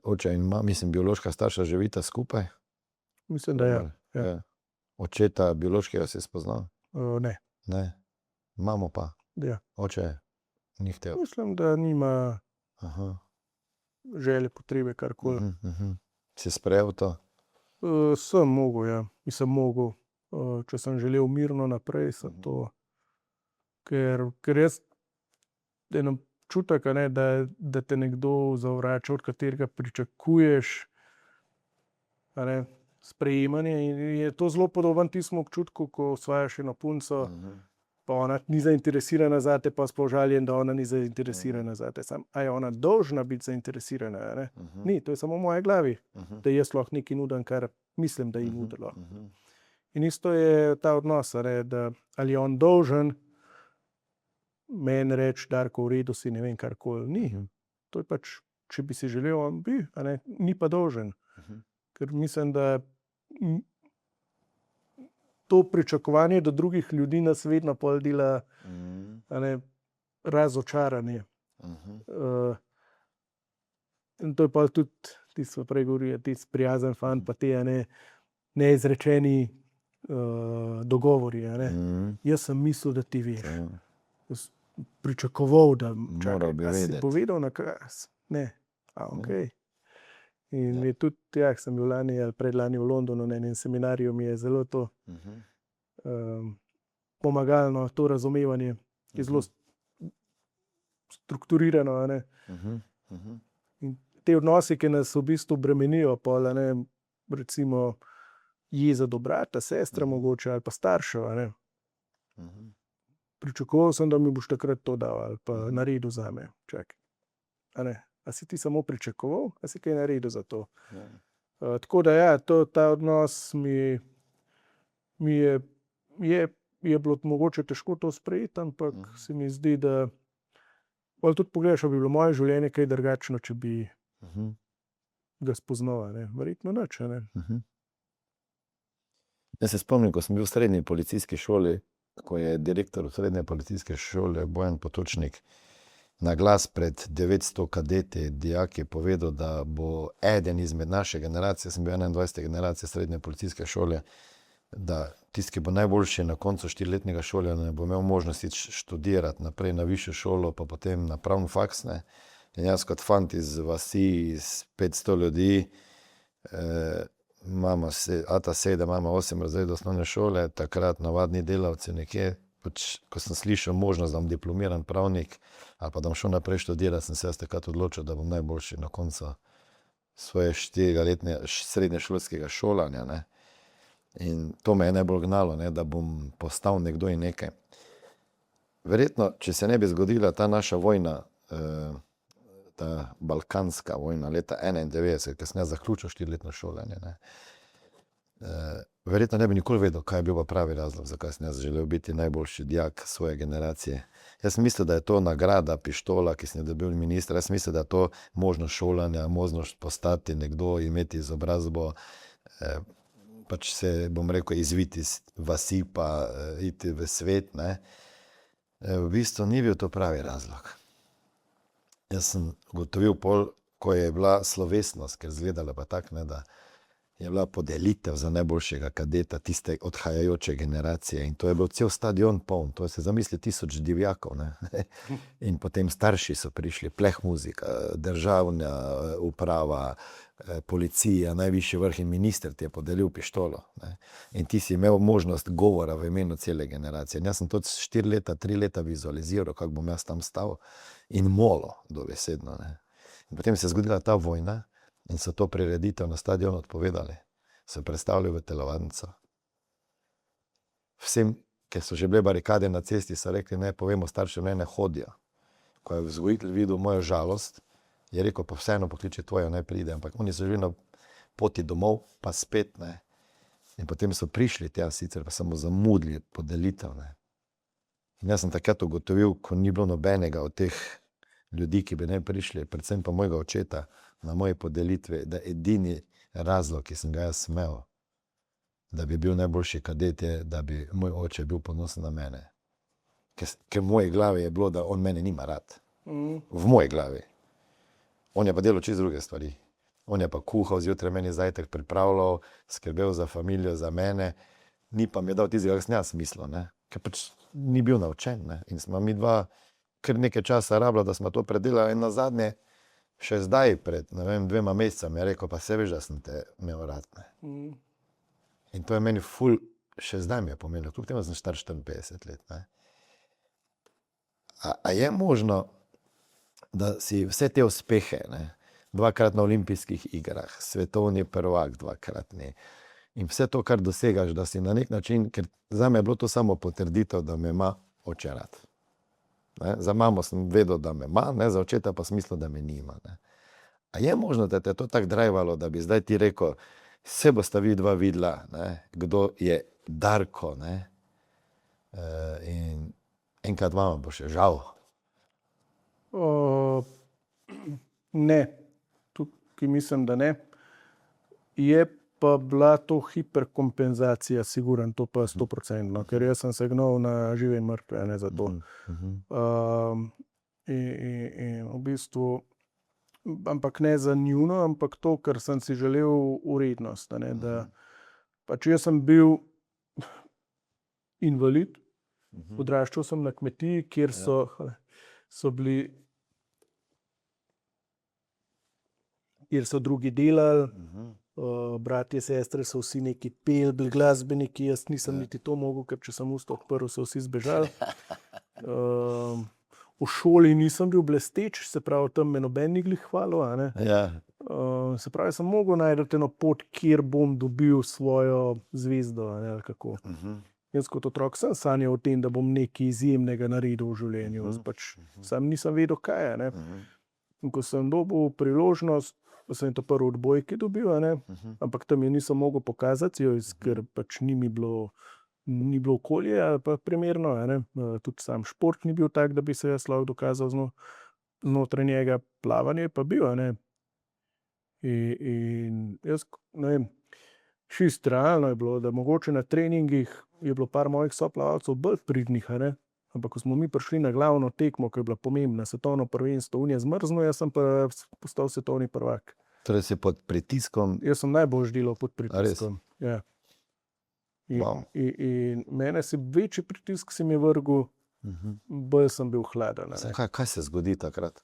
Oče in mislim, biološka starša živita skupaj? mislim, da ja. Ja. Očeta biološkega si spoznal? Ne, Ne. Mamo pa? ja. Oče ni hotel? Mislim, da nima Aha. želje, potrebe, karkoli. Si sprejel to? Sem mogel, ja. Mislim, mogel. Če sem želel mirno naprej, sem to, ker jaz en občutek, a ne, da te nekdo zavrača, od katerega pričakuješ, a ne, sprejemanje, in je to zelo podoben tistemu občutku, ko osvajaš eno punco, pa ona ni zainteresirana zate, pa sploh žaljen, da ona ni zainteresirana zate. A je ona dolžna biti zainteresirana, a ne? Ni, to je samo v moji glavi, da jaz lahko nekaj nudim, kar mislim, da ji nudim lahko. In isto je ta odnos, a ne, da ali je on dolžen meni reči, Darko, v redu si, ne vem, karkoli. Ni. To je pač, če bi si želel, on bi, a ne, ni pa dolžen. Ker mislim, da to pričakovanje do drugih ljudi nas vedno pol dela, a ne, razočaranje. In to je pa tudi, tisto prej govorijo, tisti prijazen fant, pa te, a ne, neizrečeni dogovori, a ne. Jaz sem mislil, da ti veš. Jaz pričakoval, da Moral bi a si vedeti. povedal nakaz? Ne. Okej. In je tudi, ja, sem bil lani ali predlani v Londonu na enem seminarju, mi je zelo to pomagalno, to razumevanje, ki je zelo strukturirano, a ne. In te odnosi, ki nas v bistvu bremenijo, pol, a ne, recimo jeza do brata, sestre mogoče, ali pa staršev, a ne. Pričakoval sem, da mi boš takrat to dal ali pa naredil zame. Čakaj. A ne. A si ti samo pričakoval, a si kaj naredil za to? Tako da ja, ta odnos mi je bilo mogoče težko to sprejeti, ampak se mi zdi, da pol tudi pogledaš, ali bi bilo moje življenje kaj drugačno, če bi ga spoznal, a ne. Verjetno nič, a ne. Jaz se spomnim, ko sem bil v srednji policijski šoli, ko je direktor srednje policijske šole Bojan Potočnik na glas pred 900 kadeti, dijaki povedal, da bo eden izmed naše generacije, sem bil 21. generacije srednje policijske šole, da tisti, ki bo najboljši na koncu 4-letnega šolanja, bo imel možnost iti študirati naprej na višjo šolo, pa potem na pravni faks, ne. In jaz kot fant iz vasi, iz 500 ljudi, ata 7, mama 8 razredov osnovne šole, takrat navadni delavci nekje, pač, ko sem slišal možnost, da bom diplomiran pravnik, ali pa da bom šel naprej študirati, sem se jaz takrat odločil, da bom najboljši na koncu svoje 4-letne srednješolskega šolanja, ne. In to me je najbolj gnalo, ne, da bom postal nekdo in nekaj. Verjetno, če se ne bi zgodila ta naša vojna, ta balkanska vojna leta 91, ko sem jaz zaključil 4-letno šolanje, ne, verjetno ne bi nikoli vedel, kaj je bil pa pravi razlog, zakaj sem jaz želel biti najboljši dijak svoje generacije. Jaz mislim, da je to nagrada, pištola, ki sem jo dobil ministra, jaz mislim, da je to možnost šolanja, možnost postati nekdo, imeti izobrazbo, pač se, bom rekel, izviti iz vasi pa iti v svet, ne. V bistvu ni bil to pravi razlog. Jaz sem ugotovil pol, ko je bila slovesnost, ker izgledala pa tako, ne, da je bila podelitev za najboljšega kadeta tiste odhajajoče generacije in to je bil cel stadion poln, to se zamisli 1000 divjakov, ne. In potem starši so prišli, pleh muzika, državna uprava, policija, najvišji vrh in minister ti je podelil pištolo, ne. In ti si imel možnost govora v imenu cele generacije. In jaz sem to 4 leta, 3 leta vizualiziral, kako bom jaz tam stal in molil dobesedno, ne. In potem se je zgodila ta vojna in so to prireditev na stadionu odpovedali. So predstavili v telovadnico. Vsem ker so že bile barikade na cesti, so rekli, ne povemo staršem, ne hodijo. Ko je vzgojitelj videl mojo žalost, je rekel, pa vseeno pokliče tvojo, ne pride, ampak oni so že na poti domov, pa spet, ne. In potem so prišli tja, sicer pa samo zamudili podelitev, ne. In jaz sem takrat ugotovil, ko ni bilo nobenega od teh ljudi, ki bi ne prišli, predvsem pa mojega očeta na moje podelitve, da edini razlog, ki sem ga jaz imel, da bi bil najboljši kadet, je, da bi moj oče bil ponosen na mene. Ker v moji glavi je bilo, da on mene nima rad. V moji glavi. On je pa delal čisto druge stvari. On je pa kuhal, zjutraj meni zajtrk pripravljal, skrbel za familijo, za mene, ni pa mi dal tistega, kar sem jaz mislil, ne. Ker pač ni bil naučen, ne. In smo mi dva kar nekaj časa rabila, da smo to predelali in nazadnje, še zdaj pred, ne vem, 2 mesecami je rekel, pa se veš, da sem te imel rad, ne. In to je meni ful, še zdaj mi je pomenilo, kljub temu sem star 54 let, ne. A je možno, da si vse te uspehe, ne, 2-krat na olimpijskih igrah, svetovni prvak 2-kratni in vse to, kar dosegaš, da si na nek način, ker zame je bilo to samo potrditev, da me ima oče rad. Ne, za mamo sem vedel, da me ima, ne, za očeta pa sem mislil, da me nima, ne. A je možno, da te je to tako drajvalo, da bi zdaj ti rekel, se bosta vidva videla, ne, kdo je Darko, ne, in enkrat vama bo še žal. Ne, tukaj mislim, da ne. Je pa bila to hiperkompenzacija, siguran, to pa 100%, ker jaz sem se gnal na žive in mrtve, ne, za to. In v bistvu, ampak ne za njuno, ampak to, ker sem si želel urednost, ne, da pač jaz sem bil invalid, odraščal sem na kmetiji, kjer so bili, kjer so drugi delali, bratje, sestre so vsi neki peli, bili glasbeniki, jaz nisem niti to mogel, ker če sem usta odprl, so vsi zbežali. V šoli nisem bil blesteč, se pravi, tam me noben ni glih hvalil, a ne. Ja. Se pravi, sem mogel najti eno pot, kjer bom dobil svojo zvezdo, a ne, ali kako. Jaz kot otrok sem sanjal o tem, da bom nekaj izjemnega naredil v življenju. Pač sam nisem vedel, kaj je, ne. In ko sem dobil priložnost, sem to prvo odbojki dobil, a ne, ampak tam jo nisem mogel pokazati, ker pač ni bilo okolje ali pa primerno, a ne. Tudi sam šport ni bil tak, da bi se jaz lahko dokazal znotraj njega, plavanje pa bil, a ne. In jaz, ne vem, čisto realno je bilo, da mogoče na treningih je bilo par mojih soplavalcev bolj pridnih, a ne. Ampak ko smo mi prišli na glavno tekmo, ki je bila pomembna, svetovno prvenstvo, on je zmrznil, jaz sem pa postal svetovni prvak. Torej si pod pritiskom. Jaz sem najbolj delal pod pritiskom. Ja. Wow. In mene si večji pritisk si mi vrgel, bolj sem bil hladen. Kaj se zgodi takrat?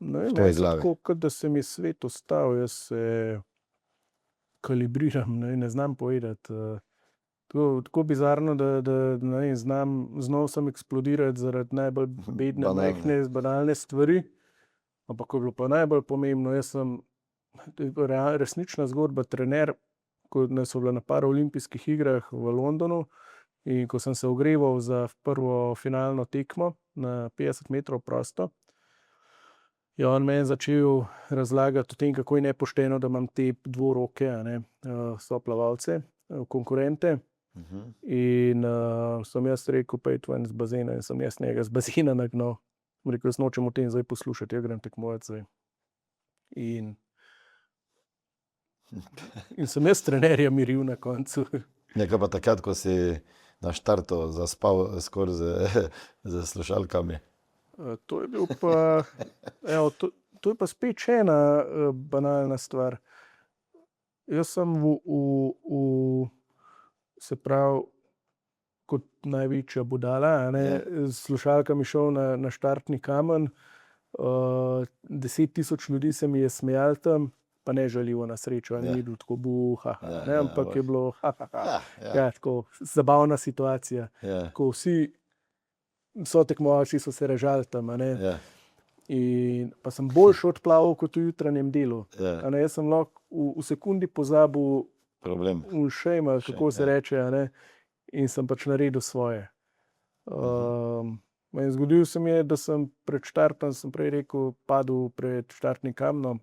Ne v vem, tvoji glavi? tako, kot da se mi svet ustavil, jaz se kalibriram, ne znam povedati. Tako bizarno, da ne vem, znal sem eksplodirati zaradi najbolj bedne, majhne, banalne stvari, ampak ko je bilo pa najbolj pomembno, jaz sem resnična zgodba, trener, ko so bile na paraolimpijskih igrah v Londonu in ko sem se ogreval za prvo finalno tekmo na 50 metrov prosto, je on meni začel razlagati o tem, kako je nepošteno, da imam te dvoroke, a ne, soplavalce, konkurente. In sem jaz rekel, pejte ven z bazena, in sem jaz njega z bazena nagnal. Rekel, jaz nočem o tem zdaj poslušati, jaz grem tekmovati zdaj. In sem jaz trenerja miril na koncu. Nekaj pa takrat, ko si na štartu zaspal skoraj z slušalkami. To je bil pa, evo, to je pa spet še ena banalna stvar. Jaz sem se pravi, kot največja budala, a ne, s slušalkami šel na štartni kamen, 10.000 ljudi se mi je smejalo tam, pa ne žaljivo na srečo, ni bilo tako ne, ampak je bilo ja, tako zabavna situacija. Ko vsi sotekmovalci so se režali tam, a ne. In pa sem boljše odplaval kot v jutranjem delu. A ne, jaz sem lahko v sekundi pozabil problem. Shame, kako se reče, a ne. in sem pač naredil svoje. In zgodil se mi je, da sem pred štartom, sem prej rekel, padel pred štartnim kamnom,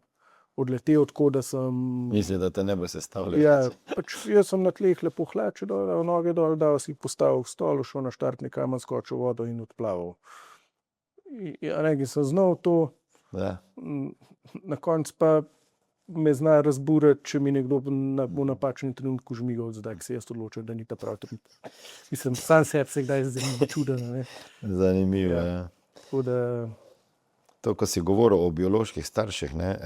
odletel tako, da sem... Mislim, da te ne bo sestavljal. Ja, pač jaz sem na tleh lepo hlače dal, noge dol, dal si postavil v stol, šel na štartni kamen, skočil v vodo in odplaval. Ja, nekaj sem znal to, Ja. na koncu pa me zna razburiti, če mi nekdo v napačnem trenutku žmigal, zdaj se jaz odločil, da ni ta prav trenutek. Mislim, sam sebi se kdaj zdi čuden, ne. Zanimivo, ja. Tako da, To, ko si govoril o bioloških starših, ne,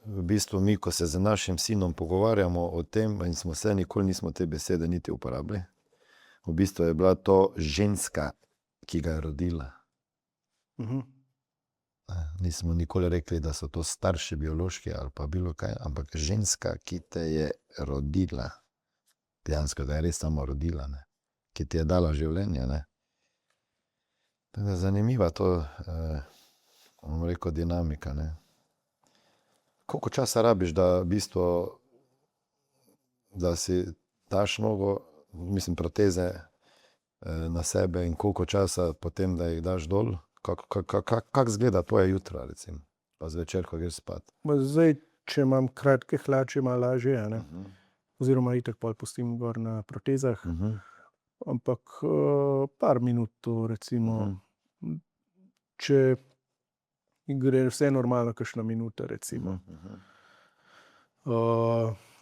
v bistvu mi, ko se z našim sinom pogovarjamo o tem, in smo se nikoli nismo te besede niti uporabili, v bistvu je bila to ženska, ki ga je rodila. Nismo nikoli rekli, da so to starši biološki ali pa bilo kaj, ampak ženska, ki te je rodila, dejansko da je res samo rodila, ne, ki ti je dala življenje, ne. Tako da zanimiva to, bom rekel, dinamika, ne. Koliko časa rabiš, da v bistvu, da si daš nogo, mislim, proteze na sebe in koliko časa potem, da jih daš dol? Kako izgleda tvoje jutro, recimo, pa zvečer, ko greš spat? zdaj, če imam kratke hlače, malo lažje, ne. Oziroma itak pol pustim gor na protezah, ampak par minut to recimo, če gre vse normalno, kakšna minuta recimo.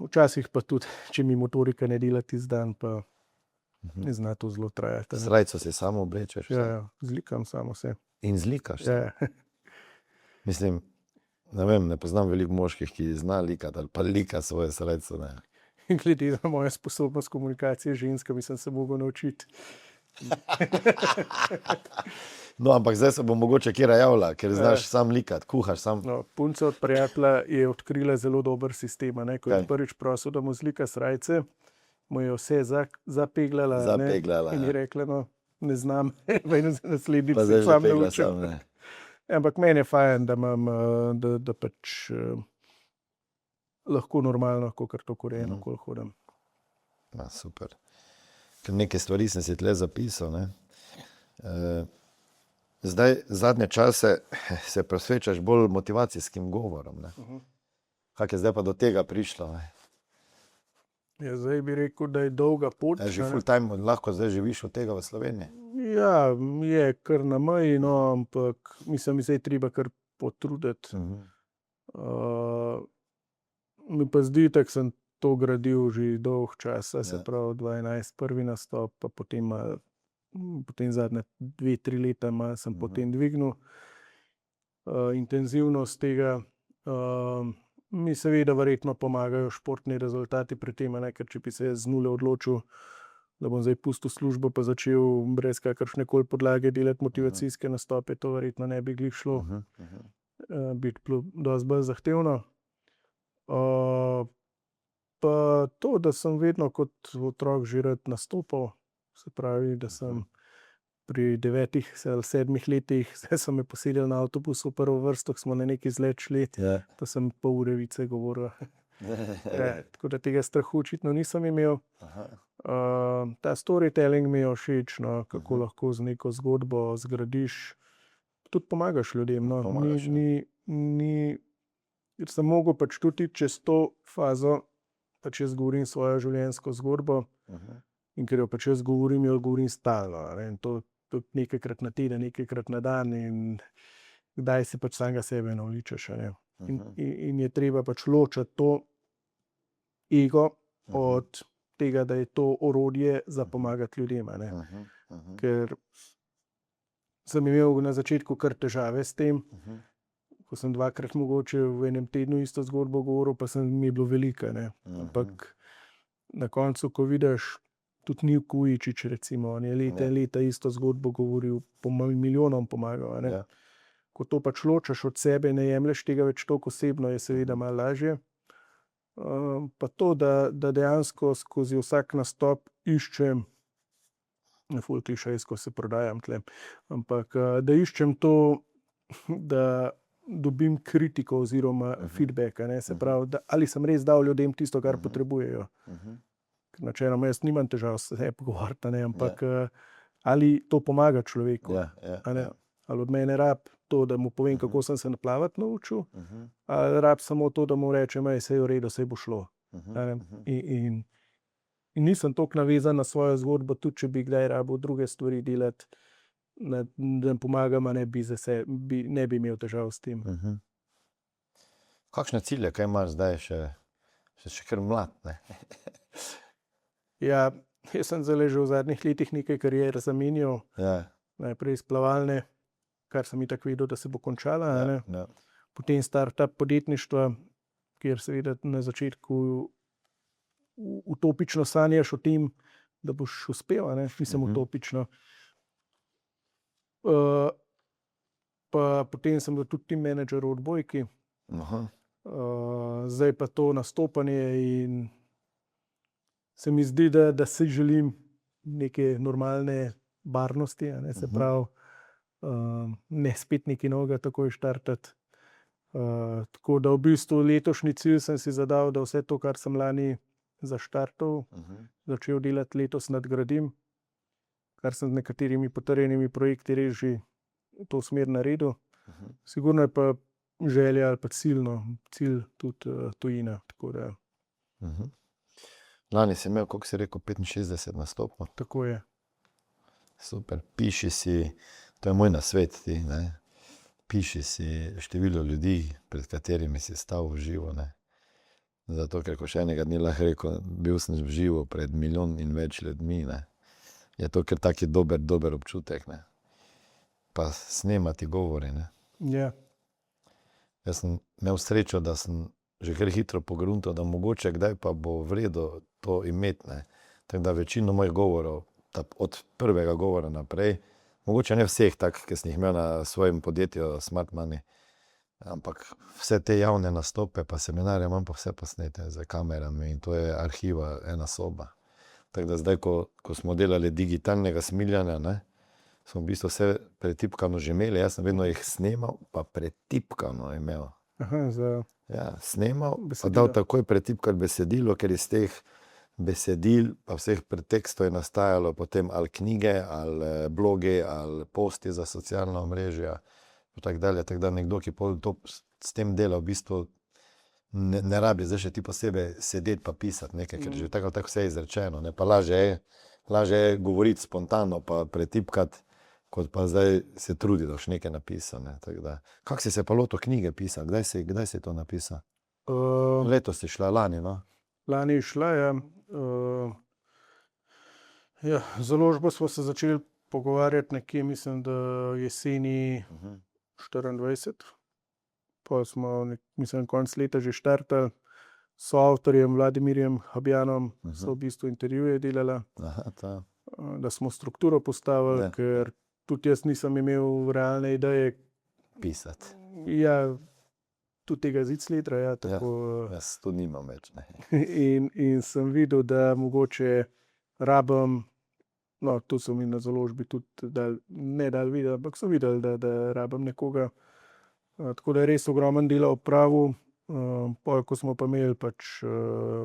Včasih pa tudi, če mi motorika ne dela tisti dan, pa ne zna to zelo trajati. Srajco si samo oblečeš Ja, zlikam samo se. in zlikaš se. Ja. Mislim, ne vem, ne poznam veliko moških, ki zna likati ali pa lika svoje srajco, ne. Glede na mojo sposobnost komunikacije z ženskami sem se mogel naučiti. No, ampak zdaj se bo mogoče kjera javila, ker znaš sam likati, kuhaš sam. No, punca od prijatelja je odkrila zelo dober sistem, a ne. Ko je Kaj? prvič prosil, da mu zlika srajce, mu je vse zapeglala, a ne, Zapeglala, in ja. je rekla, no, ne znam, naslednjič Pa se zdaj že sam pegla naučim. sam, ne. Ampak meni je fajn, da imam, da pač lahko normalno, kakor to koreno, okoli hodim. Ja, super. Ker neke stvari sem si tle zapisal, ne. Zdaj, zadnje čase se posvečaš bolj motivacijskim govorom, ne. Kako je zdaj pa do tega prišlo, ne? Ja, zdaj bi rekel, da je dolga pot. Že a ne. full time lahko zdaj živiš od tega v Sloveniji? Ja, je kar na meji, no, ampak mislim, zdaj treba kar potruditi. Mi pa zdi, tako sem to gradil že dolg časa, se pravi 2011 prvi nastop, pa potem zadnje 2-3 leta sem potem dvignil intenzivnost tega. Mi seveda verjetno pomagajo športni rezultati pri tem, a ne, ker če bi se z nule odločil, da bom zdaj pustil službo pa začel brez kakršne koli podlage delati motivacijske nastope, to verjetno ne bi glih šlo. Bi bilo dosti bolj zahtevno. Pa to, da sem vedno kot otrok že rad nastopal, se pravi, da sem pri 9 ali 7 letih, zdaj so me poselili na avtobus v prvo vrsto, ko smo na neki izlet šli, Ja. pa sem pol ure vice govoril. Tako da tega strahu očitno nisem imel. Ta storytelling mi je všeč, no, kako lahko z neko zgodbo zgradiš, tudi pomagaš ljudem, no. Pomagaš, ja. Ker sem mogel pač tudi iti čez to fazo, pač jaz govorim svojo življenjsko zgodbo in ker jo pač jaz govorim, jo govorim stalno, a ne, in to tudi nekajkrat na teden, nekajkrat na dan in kdaj se pač samega sebe navličeš, a ne. In je treba pač ločiti to ego od tega, da je to orodje za pomagati ljudem, a ne. Ker sem imel na začetku kar težave s tem, ko sem 2-krat mogoče v enem tednu isto zgodbo govoril, pa mi je bilo veliko, ne. Ampak na koncu, ko vidiš, tudi Niko Vujčič recimo, on je leta in leta isto zgodbo govoril, milijonom pomagal, a ne. Ja. Ko to pač ločeš od sebe, ne jemlješ tega več toliko osebno, je seveda malo lažje. Pa to, da dejansko skozi vsak nastop iščem, ful klišejsko se prodajam tle, ampak da iščem to, da dobim kritiko oziroma feedback, a ne, se pravi, da ali sem res dal ljudem tisto, kar potrebujejo. Ker načeloma jaz nimam težav se pogovarjati, ne, ampak ali to pomaga človeku, a ne. Ali od mene rab to, da mu povem, kako sem se naplavati naučil, ali rab samo to, da mu rečem, saj je v redu, saj bo šlo. A ne. In nisem toliko navezan na svojo zgodbo, tudi če bi kdaj rabil druge stvari delati, da jim pomagam, ne bi imel težav s tem. Kakšne cilje, kaj imaš zdaj še kar mlad, ne? Ja, jaz sem zdaj že v zadnjih letih nekaj karier zamenjal. Ja, Najprej iz plavalne, kar sem itak vedel, da se bo končala, a ne. ja. Potem startup podjetništva, kjer seveda na začetku utopično sanjaš o tem, da boš uspel, a ne, mislim utopično. Pa potem sem bil tudi team manager v odbojki, Aha. zdaj pa to nastopanje in se mi zdi, da si želim neke normalne varnosti, a ne, se pravi, ne spet nekaj novega takoj štartati. Tako da v bistvu letošnji cilj sem si zadal, da vse to, kar sem lani zaštartal, začel delati letos nadgradim, kar sem z nekaterimi potrjenimi projekti res že v to smer naredil. Sigurno je pa želja ali pa cilj tudi tujina, tako da Lani si imel, koliko si rekel, 65 nastopov. tako je. Super. Piši si, to je moj nasvet ti, ne. Piši si število ljudi, pred katerimi si stal v živo, ne. Zato, ker ko še enega dni lahko rekel, bil sem v živo pred 1 milijon in več ljudmi, ne. Je to kar taki dober občutek, ne. Pa snemati govori, ne. Ja, Jaz sem imel srečo, da sem že kar hitro pogruntal, da mogoče kdaj pa bo v redu to imeti, ne. Tako da večino mojih govorov, od prvega govora naprej, mogoče ne vseh tak, ki sem jih imel na svojem podjetju Smart Money, ampak vse te javne nastope pa seminarje imam pa vse posnete z kamerami in to je arhiva, ena soba. Tako da zdaj, ko smo delali digitalnega smiljanja, ne, smo v bistvu vse pretipkano že imeli, jaz sem vedno jih snemal, pa pretipkano imel. Ja, snemal, pa dal takoj pretipkati besedilo, ker iz teh besedil pa vseh pretekstov je nastajalo potem ali knjige, ali blogi, ali posti za socialna omrežja, tako dalje, tako da nekdo, ki pol to s tem dela, v bistvu ne rabi zdaj še ti posebej sedeti pa pisati nekaj, ker že tako ali tako vse je izrečeno, ne, pa lažje je govoriti spontano pa pretipkati, kot pa zdaj se trudi, da boš nekaj napisal, ne, tako da. Kako si se pa lotil knjige pisati, kdaj si to napisal? Letos si šla, lani, no? Lani je šla, ja. Ja, z založbo smo se začeli pogovarjati nekje, mislim, da jeseni 24. Pol smo, mislim, konec leta že štartali. S avtorjem Vladimirjem Habjanom so v bistvu intervjuje delala, da smo strukturo postavili, ker tudi jaz nisem imel realne ideje pisati. Ja, tudi tega zicletra, ja, tako. Jaz to nimam več, ne. In sem videl, da mogoče rabim, no, to so mi na založbi tudi ne dali videti, ampak so videli, da rabim nekoga. Tako da je res ogromen dela opravil. Pol, ko smo pa imeli pač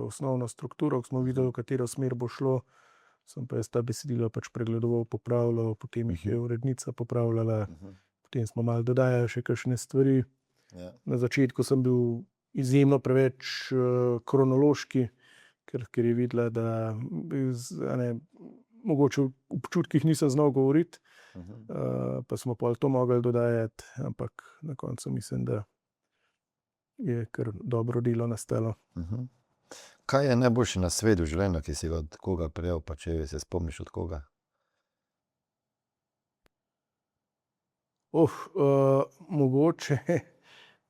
osnovno strukturo, ko smo videli, v katero smer bo šlo, sem pa jaz ta besedila pač pregledoval, popravljal, potem jih je urednica popravljala, potem smo malo dodajali še kakšne stvari. Na začetku sem bil izjemno preveč kronološki, ker je videla, da mogoče v občutkih nisem znal govoriti, pa smo pol to mogli dodajati, ampak na koncu mislim, da je kar dobro delo nastalo. Kaj je najboljši nasvet v življenju, ki si ga od koga prejel, pa če se spomniš od koga? Mogoče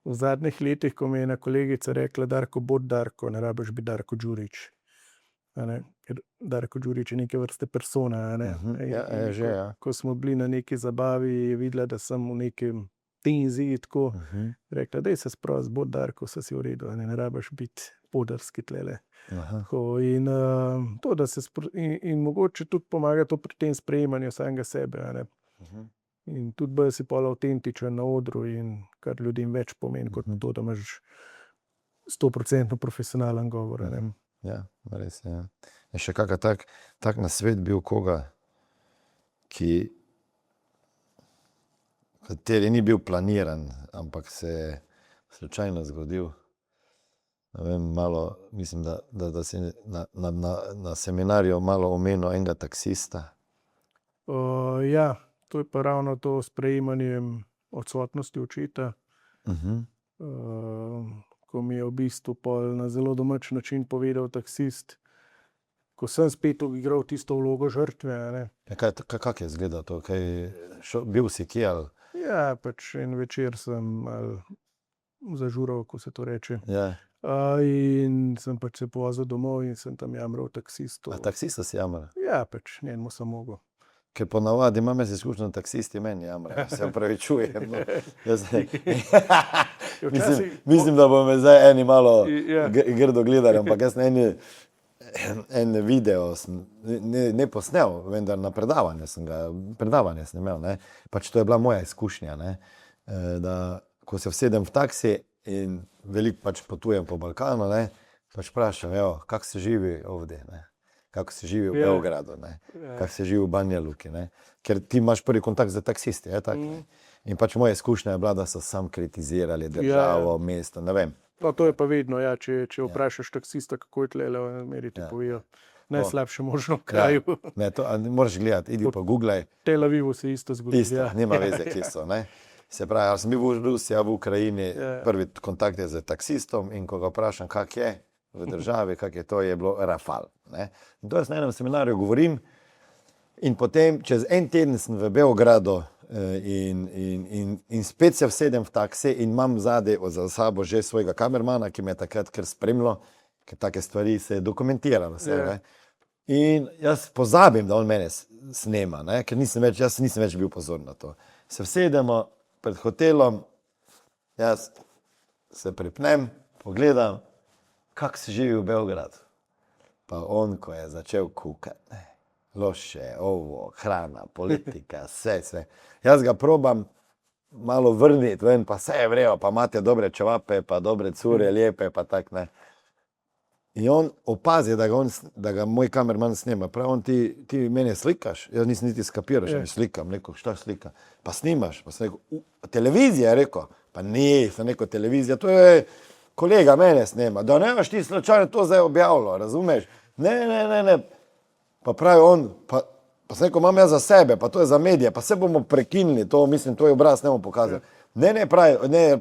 v zadnjih letih, ko mi je ena kolegica rekla: Darko, bodi Darko, ne rabiš biti Darko Đurić. Ker Darko Đurić je neke vrste persona. Ko smo bili na neki zabavi, je videla, da sem v nekem tenziji, tako rekla, daj se sprosti, bodi Darko, vse si v redu, ne rabiš biti podarski tlele. In to, da se in mogoče tudi pomaga to pri tem sprejemanju samega sebe. In tudi bolj si pol avtentičen na odru, in kar ljudem več pomeni, kot to, da imaš 100% profesionalen govor. Ja, res je. je še kakšen tak nasvet bil koga, kateri ni bil planiran, ampak se je slučajno zgodil. Ne vem, malo, mislim, da si na seminarju malo omenil enega taksista. Ja, to je pa ravno to sprejemanjem odsotnosti očeta, ko mi je v bistvu pol na zelo domač način povedal taksist, ko sem spet igral tisto vlogo žrtve, a ne. Ja, kako je izgledalo to? Bil si kje ali? Ja, pač en večer sem zažural, ko se to reče. Ja. In sem pač se povozil domov in sem tam jamral taksistu. A taksista si jamral? Ja, pač njemu sem mogel. Ker ponavadi imam jaz izkušnjo, taksisti meni jamrajo, se opravičujem. No. Mislim, da bo me zdaj eni malo grdo gledali, ampak jaz en video sem ne posnel, vendar na predavanje sem imel. Ne. Pač to je bila moja izkušnja, ne. Da ko se vsedem v taksi in veliko pač potujem po Balkanu, ne, pač vprašam, kako se živi ovdje, ne. Kako se živi v Beogradu, ne. Kako se živi v Banja Luki, ne. Ker ti imaš prvi kontakt z taksisti, je tako? In pač moja izkušnja je bila, da so sam kritizirali državo, mesto, ne vem. No, to je pa vedno, ja, če vprašaš taksista, kako je tlele, meri ti povejo najslabše možno v kraju. Ne, to moraš gledati, idi pa googlaj. Tel Avivu se isto zgodi. Isto, nima veze, kje so, ne. Se pravi, ali sem bil v Rusiji, v Ukrajini, prvi kontakt je z taksistom in ko ga vprašam, kak je v državi, kak je to, je bilo rafal, ne. In to jaz na enem seminarju govorim in potem čez en teden sem v Beogradu in spet se vsedem v taksi in imam zadaj za sabo že svojega kamermana, ki me je takrat kar spremljal, ker take stvari se je dokumentiralo vse, ne. In jaz pozabim, da on mene snema, ne, ker jaz nisem več bil pozoren na to. Se vsedemo pred hotelom, jaz se pripnem, pogledam, kako se živi v Beogradu. Pa on, ko je začel kukati, ne. Loše, ovo, hrana, politika, vse. Jaz ga probam malo vrniti ven, pa vse je vrejo, pa imate dobre čevape, pa dobre cure, lepe, pa tak, ne. In on opazi, da ga moj kamerman snema. Pravi on, ti mene slikaš? Jaz nisem niti skapiral, že mi slikam, rekel, šta slika? Pa snimaš, pa sem rekel, televizija, rekel, pa ni, sem rekel, televizija, to je kolega mene snema, da ne veš ti slučajno to zdaj objavilo, razumeš? Ne. Pa pravi on, pa sem rekel, imam jaz za sebe, pa to je za medije, pa se bomo prekinili, to mislim, tvoj obraz ne bomo pokazali.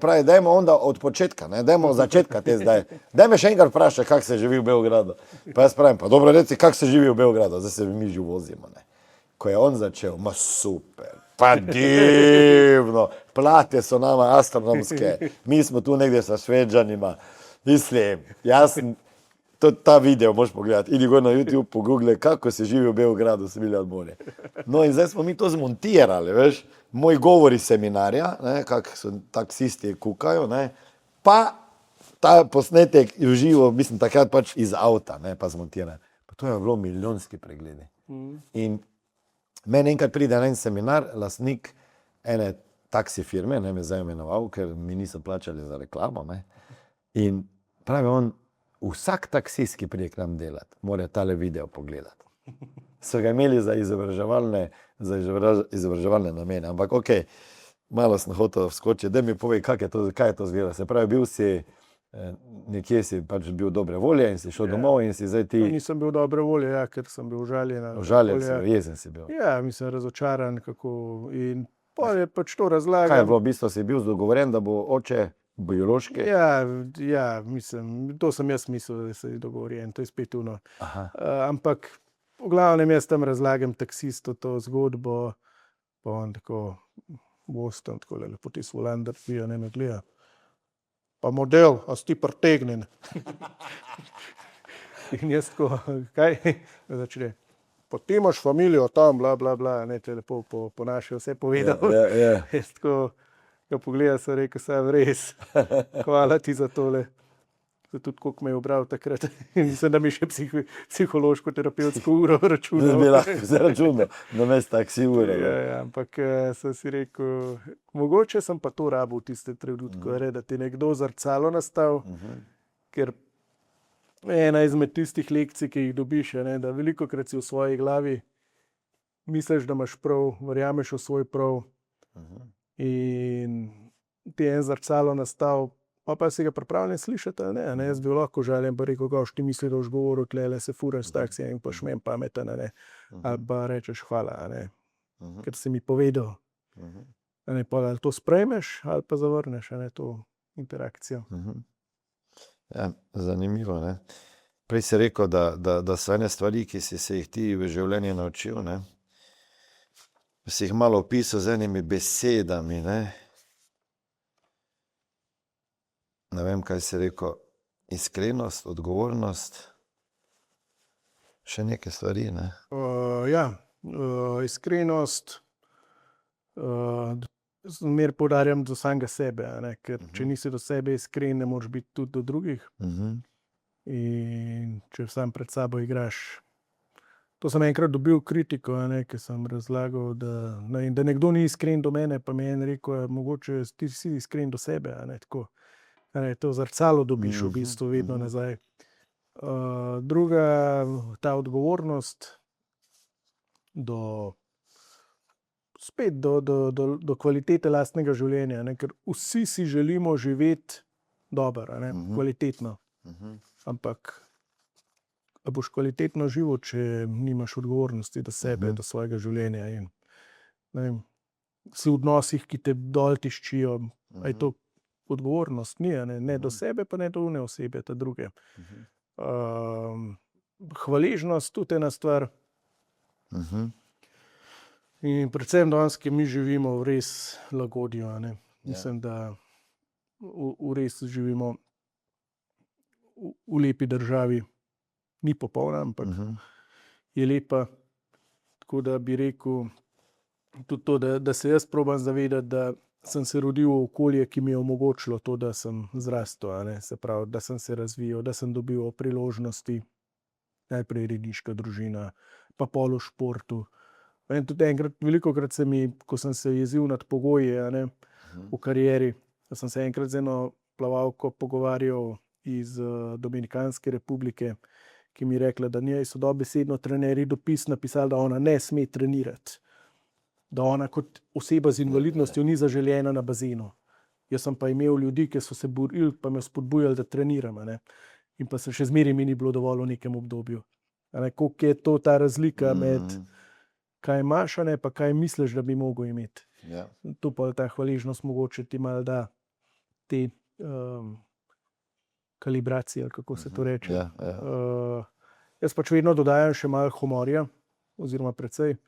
Pravi, dajmo onda od početka, ne, dajmo od začetka te zdaj. Daj me še enkrat vprašaj, kako se živi v Beogradu. Pa jaz pravim, pa dobro reci, kako se živi v Beogradu, zdaj se mi že vozimo, ne. Ko je on začel, ma super, pa divno, plate so nama astronomske, mi smo tu negdje sa Šveđanima, mislim, jasno, ta video možeš pogledati, idi gor na YouTube, pogoogle, kako se živi v Beogradu, Smiljan More. No in zdaj smo mi to zmontirali, veš, moj govori seminarja, ne, kako so taksisti kukajo, ne, pa ta posnetek je uživo, mislim, takrat pač iz avta, ne, pa zmontiran. Pa to je bilo milijonski pregledi. In meni enkrat pride na en seminar, lastnik ene taksi firme, ne me zdaj imenoval, ker mi niso plačali za reklamo, ne, in pravi on, vsak taksist, ki prije k nam delati, mora tale video pogledati. So ga imeli za izobraževalne namene, ampak okej, malo sem hotel vskočiti, da mi povej, kaj je to zgleda. Se pravi, bil si, nekje si pač bil dobre volje in si šel domov in si zdaj ti... Nisem bil dobre volje, ja, ker sem bil užaljen. Užaljen si, jezen si bil. Ja, mislim, razočaran, kako... In pa je pač to razlagam. Kaj je bilo, v bistvu si bil dogovoren, da bo oče biološki? Ja, mislim, to sem jaz mislil, da se je dogovorjen, to je spet uno. Ampak v glavnem jaz tam razlagam taksistu to zgodbo, pa on tako Boston, tako lepo ti svolander pija, ne me gleda. Pa model, a si ti pretegnjen. In jaz tako, kaj? Začne, pa ti imaš familijo tam, bla, bla, bla, ne, te lepo po naše vse povedal. Jaz tako, ga pogleda, sem rekel, sam res, hvala ti za tole. Tudi koliko me je obral takrat. Mislim, da mi še psihološko terapevtsko uro računal. Ne bi lahko zaračunal, namesto taksi ure. Ampak sem si rekel, mogoče sem pa to rabil v tiste trenutku, da ti nekdo zrcalo nastal, ker ena izmed tistih lekcij, ki jih dobiš, da velikokrat si v svoji glavi misliš, da imaš prav, verjameš v svoj prav in ti je en zrcalo nastal, pa si ga pripravljen slišati, ali ne. Jaz bi lahko žaljen pa rekel, goš, ti misli, da boš govoril, tlele se furaš s taksijem in pa šmem pameten, ali pa rečeš hvala, ker si mi povedal. Ali to sprejmeš ali pa zavrneš, to interakcijo. Ja, zanimivo, ne. Prej si rekel, da so ene stvari, ki si se jih ti v življenju naučil, ne. Si jih malo opisal z enimi besedami, ne. Ne vem, kaj si rekel, iskrenost, odgovornost, še neke stvari, ne. Iskrenost, zmeraj poudarjam do samega sebe, ker če nisi do sebe iskren, ne moreš biti tudi do drugih. In če sam pred sabo igraš. To sem enkrat dobil kritiko, ki sem razlagal, da nekdo ni iskren do mene, pa mi je en rekel, mogoče ti si iskren do sebe, tako. To zrcalo dobiš v bistvu vedno nazaj. Druga, ta odgovornost spet do kvalitete lastnega življenja, ker vsi si želimo živeti dobro, kvalitetno. Ampak a boš kvalitetno živel, če nimaš odgovornosti do sebe, do svojega življenja in ne vem, si v odnosih, ki te dol tiščijo, a je to odgovornost? Ni, ne do sebe, pa ne do one osebe, ta druge. Hvaležnost tudi ena stvar. In predvsem danes, ki mi živimo v res lagodju, Mislim, da v res živimo v lepi državi. Ni popolna, ampak je lepa. Tako da bi rekel tudi to, da se jaz probam zavedati, da sem se rodil v okolje, ki mi je omogočilo to, da sem zrastel, se pravi, da sem se razvijal, da sem dobil priložnosti, najprej rejniška družina, pa pol v športu. In tudi enkrat, velikokrat se mi, ko sem se jezil nad pogoji, v karieri, da sem se enkrat z eno plavalko pogovarjal iz Dominikanske republike, ki mi je rekla, da njej so dobesedno trenerji dopis napisali, da ona ne sme trenirati. Da ona kot oseba z invalidnostjo ni zaželjena na bazenu. Jaz sem pa imel ljudi, ki so se borili, pa me spodbujali, da treniram. In pa se še zmeraj mi ni bilo dovolj v nekem obdobju. Koliko je to ta razlika med kaj imaš, pa kaj misliš, da bi mogel imeti. To pa ta hvaležnost mogoče ti malo da te kalibracije, ali kako se to reče. Jaz pač vedno dodajam še malo humorja, oziroma precej.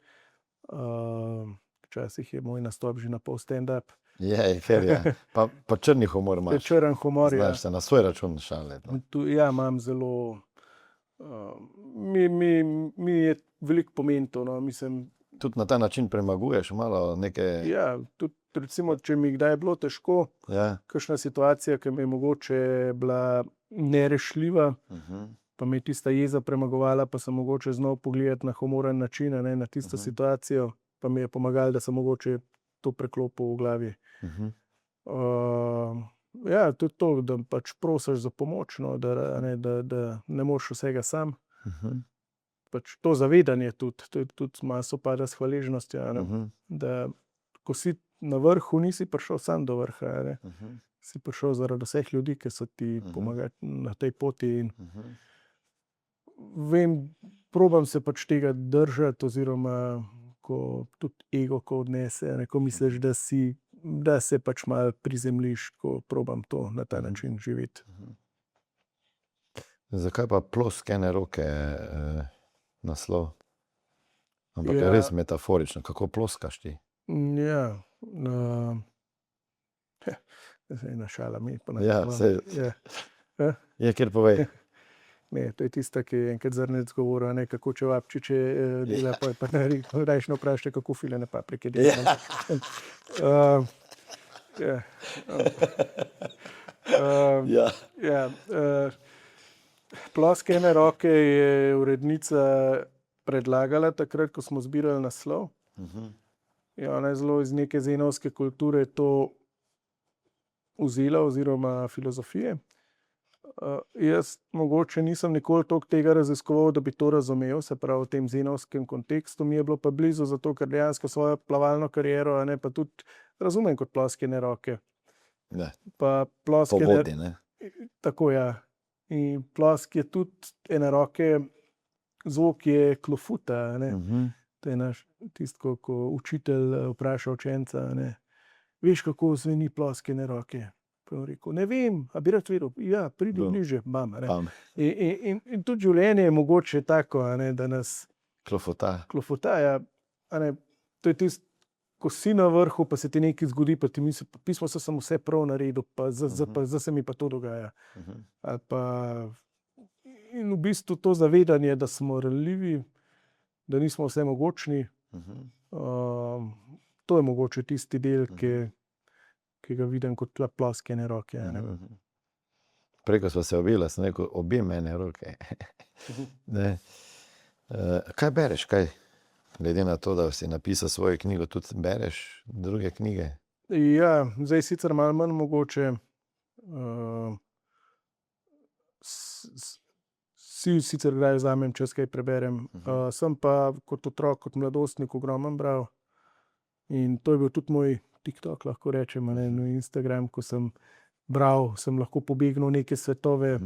Včasih je moj nastop že na pol stand-up. Ker je. Pa črni humor imaš. Črn humor, Znaš se na svoj račun šaliti. Imam zelo... Mi je veliko pomen to, mislim... Tudi na ta način premaguješ malo neke... Ja, tudi recimo, če mi kdaj je bilo težko, kakšna situacija, ki mi je mogoče bila nerešljiva, pa me je tista jeza premagovala, pa sem mogoče znal pogledati na humoren način, na tisto situacijo, pa mi je pomagalo, da sem mogoče to preklopil v glavi. Tudi to, da pač prosiš za pomoč, da ne moreš vsega sam. Pač to zavedanje tudi malo sopada s hvaležnostjo, da ko si na vrhu, nisi prišel sam do vrha, si prišel zaradi vseh ljudi, ki so ti pomagali na tej poti. In vem, probam se pač tega držati, oziroma ko tudi ego ko odnese, ko misliš, da se pač malo prizemljiš, ko probam to na ta način živeti. Zakaj pa ploskene roke naslov? Ampak je res metaforično. Kako ploskaš ti? Zdaj ena šala mi. Kjer povej. Ne, to je tista, ki je enkrat Zrnec govoril, kako čevapčiče dela, pa rajšno vprašajte, kako filene paprike dela. Ploskene roke je urednica predlagala takrat, ko smo zbirali naslov. Ona je zelo iz neke zenovske kulture to vzela, oziroma filozofije. Jaz mogoče nisem nikoli toliko tega raziskoval, da bi to razumel, se pravi v tem zenovskem kontekstu. Mi je bilo pa blizu, zato ker dejansko svojo plavalno kariero, a ne, pa tudi razumem kot ploskene roke. Ja, Pa po ploskene, vodi, ne. tako ja. In plosk je tudi ene roke, zvok je klofuta, a ne. To je naš tisto, ko učitelj vpraša učenca, a ne. Veš, kako zveni ploskene roke? Pa je rekel, ne vem, a bi rad vedel. Ja, pridi bližje, bam, a ne. Tam, In tudi življenje je mogoče tako, a ne, da nas klofota. klofotaja, a ne. To je tisto, ko si na vrhu, pa se ti nekaj zgodi, pa ti misli, pismo sem vse prav naredil, pa zdaj se mi pa to dogaja. Ali pa, in v bistvu to zavedanje, da smo ranljivi, da nismo vsemogočni, to je mogoče tisti del, ki ga vidim kot ploskene roke, a ne. Preko sva se objela, sem rekel, obje mene roke. Ne. Kaj bereš, kaj? Glede na to, da si napisal svojo knjigo, tudi bereš druge knjige? Ja, zdaj sicer malo manj mogoče. Si sicer kdaj vzamem čas, kaj preberem. Sem pa kot otrok, kot mladostnik ogromno bral. In to je bil tudi moj TikTok, lahko rečem, a ne, Instagram, ko sem bral, sem lahko pobegnil v neke svetove.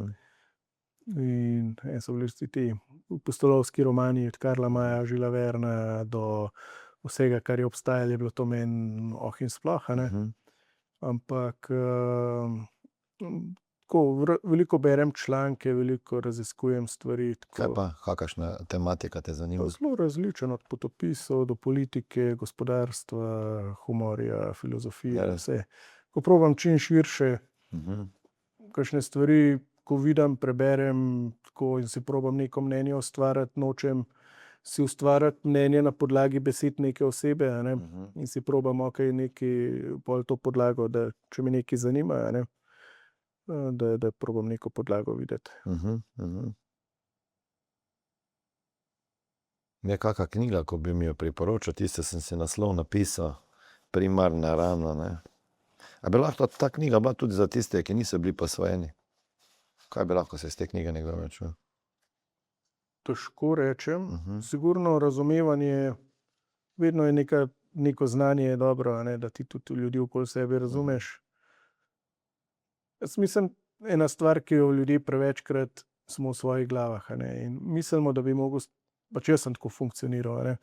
In so bili vsi ti pustolovski romani, od Karla Maja, Žila Verna do vsega, kar je obstajalo, je bilo to meni in sploh, a ne. Ampak tako, veliko berem članke, veliko raziskujem stvari. Kaj pa, kakšna tematika te zanima? Zelo različen, od potopisov do politike, gospodarstva, humorja, filozofije, vse. Ko probam čim širše kakšne stvari, ko vidim, preberem, tako, in si probam neko mnenje ustvariti, nočem si ustvariti mnenje na podlagi besed neke osebe, a ne, in si probam, nekaj, pol to podlago, da če me nekaj zanima, a ne, da probam neko podlago videti. Je kakšna knjiga, ko bi mi jo priporočil, tiste sem si naslov napisal, Primarna rana, ne. A bi lahko ta knjiga bila tudi za tiste, ki niso bili posvojeni? Kaj bi lahko se iz te knjige nekdo naučil? Težko rečem. Sigurno razumevanje, vedno je neko znanje je dobro, a ne, da ti tudi ljudi okoli sebe razumeš. Jaz mislim, ena stvar, ki jo ljudje prevečkrat smo v svojih glavah, a ne, in mislimo, da bi mogel, pač jaz sem tako funkcioniral, a ne,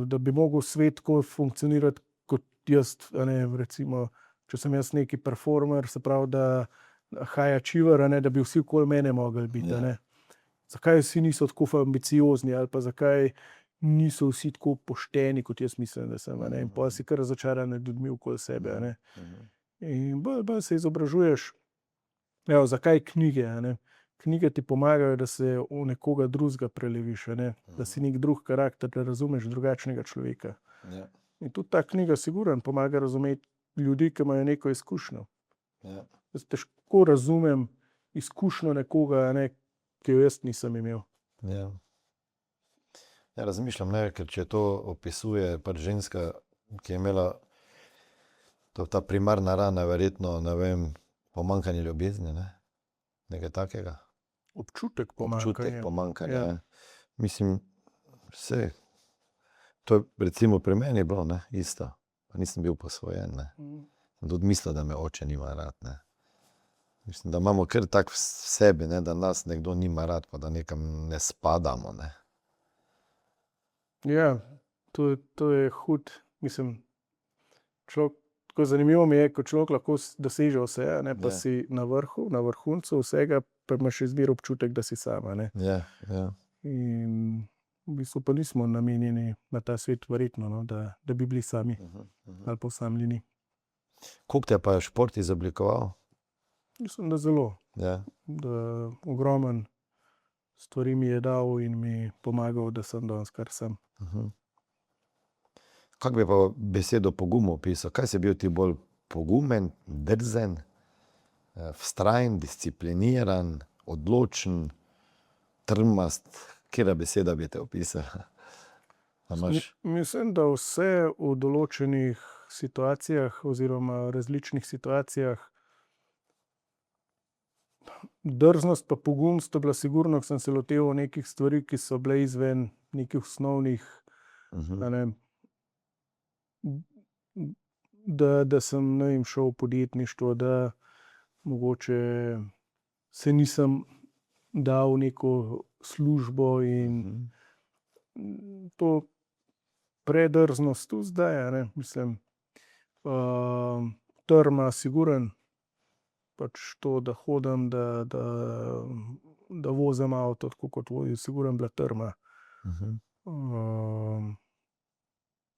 da bi mogel svet tako funkcionirati kot jaz, a ne, recimo, če sem jaz neki performer, se pravi, da high achiever, a ne, da bi vsi okoli mene mogli biti, a ne. Zakaj vsi niso tako ambiciozni, ali pa zakaj niso vsi tako pošteni, kot jaz mislim, da sem, a ne, in potem si kar razočaran nad ljudmi okoli sebe, a ne. In bolj se izobražuješ. Evo, zakaj knjige, a ne? Knjige ti pomagajo, da se v nekoga drugega preleviš, a ne? Da si nek drug karakter, da razumeš drugačnega človeka. In tudi ta knjiga sigurno pomaga razumeti ljudi, ki imajo neko izkušnjo. Jaz težko razumem izkušnjo nekoga, a ne, ki jo jaz nisem imel. Ja, razmišljam, ne, ker če to opisuje pač ženska, ki je imela ta primarna rana, verjetno, ne vem, pomanjkanje ljubezni, ne? Nekaj takega. Občutek pomanjkanja. Občutek pomanjkanja, ja. Mislim, vse, to je recimo pri meni bilo, ne, isto. Pa nisem bil posvojen, ne. Sem tudi mislil, da me oče nima rad, ne. Mislim, da imamo kar tak v sebi, ne, da nas nekdo nima rad, pa da nekam ne spadamo, ne. Ja, to je hud, mislim, človek, tako zanimivo mi je, ko človek lahko doseže vse, a ne, pa si na vrhu, na vrhuncu vsega, pa imaš izbir občutek, da si sam, a ne. Ja. In v bistvu pa nismo namenjeni na ta svet, verjetno, no, da bi bili sami ali pa osamljeni. Koliko te pa je šport izoblikoval? Mislim, da zelo. Ja. Da ogromen stvari mi je dal in mi pomagal, da sem danes, kar sem. Kako bi pa besedo pogum opisal? Kaj si bil ti bolj pogumen, drzen, vztrajen, discipliniran, odločen, trmast? Katera beseda bi te opisala? Mislim, da vse v določenih situacijah oziroma različnih situacijah Drznost pa pogum sta bila sigurno, ko sem se loteval nekih stvari, ki so bile izven nekih osnovnih, a ne, da sem, ne vem, šel v podjetništvo, da mogoče se nisem dal v neko službo in to predrznost tu zdaj, a ne, mislim, trma siguren, pač to, da hodim, da vozim avto, tako kot vozim, siguren bila trma.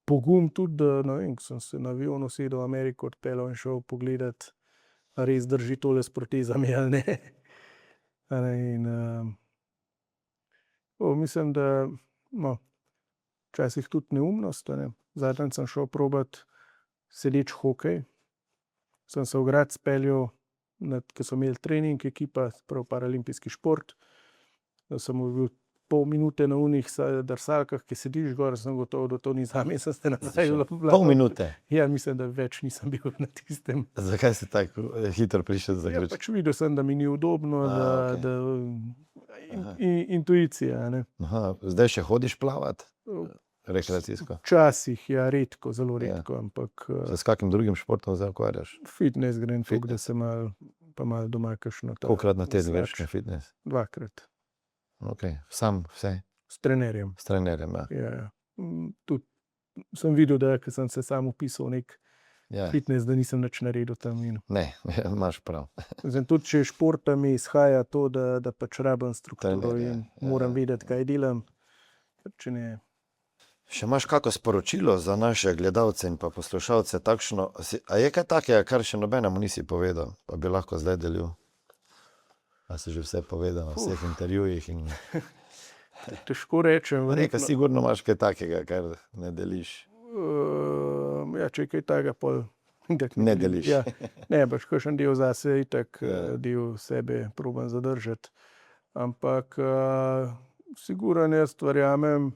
Pogum tudi, da, ne vem, ko sem se na avion usedel v Ameriko, odpeljal in šel pogledat, a res drži tole s protezami ali ne. A ne, in, mislim, da včasih tudi neumnost, a ne. Zadnjič sem šel probat sedeč hokej. Sem se v grad speljal, ko so imeli trening ekipa, prav paralimpijski šport. Da sem bil pol minute na unih drsalkah, ki sediš gor, sem gotovo, da to ni zame, sem se nazaj v vlak. Pol minute? Ja, mislim, da več nisem bil na tistem. Zakaj si tako hitro prišel do Ja, zaključka? pač videl sem, da mi ni udobno, intuicija, a ne. Zdaj še hodiš plavat? Rekreacijsko? Včasih, ja, redko, zelo redko, ampak Se s kakim drugim športom zdaj ukvarjaš? fitness grem toliko, da se malo doma kakšno Kolikrat na teden greš masaž. na fitness? 2-krat. Sam vse? S trenerjem. S trenerjem, ja. Ja. Tudi sem videl, da ko sem se sam vpisal v nek Ja. fitness, da nisem nič naredil tam. In Ne, imaš prav. zdaj, tudi če športa mi izhaja to, da pač rabim strukturo Trener, in ja. moram vedeti, kaj delam. Če ne, Še imaš kako sporočilo za naše gledalce in pa poslušalce takšno? A je kaj takega, kar še nobenemu nisi povedal, pa bi lahko zdaj delil? A si že vse povedal na vseh intervjujih? težko rečem. Nekaj sigurno imaš kaj takega, kar ne deliš. Ja, če je kaj takega, pol itak Ne delim. deliš. Ja. Ne, pač kakšen del zase itak, Ja. del sebe probam zadržati. Ampak siguren jaz verjamem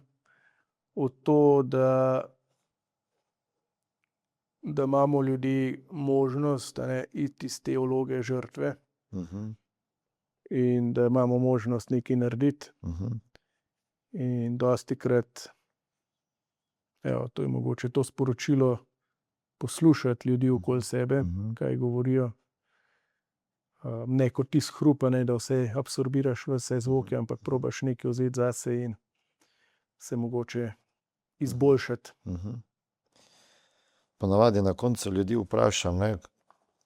v to, da imamo ljudje možnost, a ne, iti iz te vloge žrtve in da imamo možnost nekaj narediti. In dostikrat, evo, to je mogoče to sporočilo, poslušati ljudi okoli sebe, kaj govorijo. Ne kot tisti hrup, a ne, da vse absorbiraš, vse zvoke, ampak probaš nekaj vzeti zase in se mogoče izboljšati. Ponavadi na koncu ljudi vprašam, ne,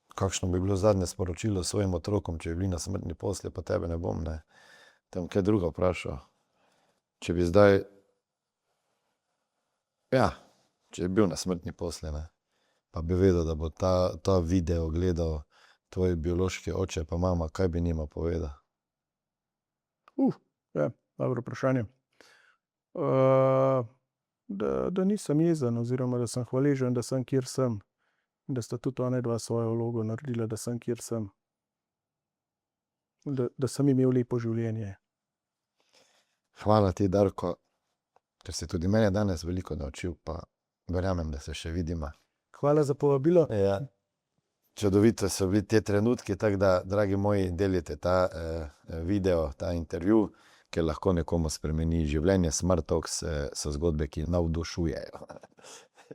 kakšno bi bilo zadnje sporočilo svojim otrokom, če bi bili na smrtni postelji, pa tebe ne bom, ne. Tam kaj druga vprašal. Če bi zdaj, ja, če bi bil na smrtni postelji, ne, pa bi vedel, da bo ta video gledal tvoj biološki oče pa mama, kaj bi njima povedal? Ja, dobro vprašanje. Da nisem jezen oziroma da sem hvaležen, da sem, kjer sem. Da sta tudi onadva svojo vlogo naredila, da sem, kjer sem. Da sem imel lepo življenje. Hvala ti, Darko, ker si tudi mene danes veliko naučil, pa verjamem, da se še vidimo. Hvala za povabilo. Ja. Čudovito so bili te trenutki, tako da, dragi moji, delite ta video, ta intervju, ker lahko nekomu spremeni življenje. Smart Talks so zgodbe, ki navdušujejo.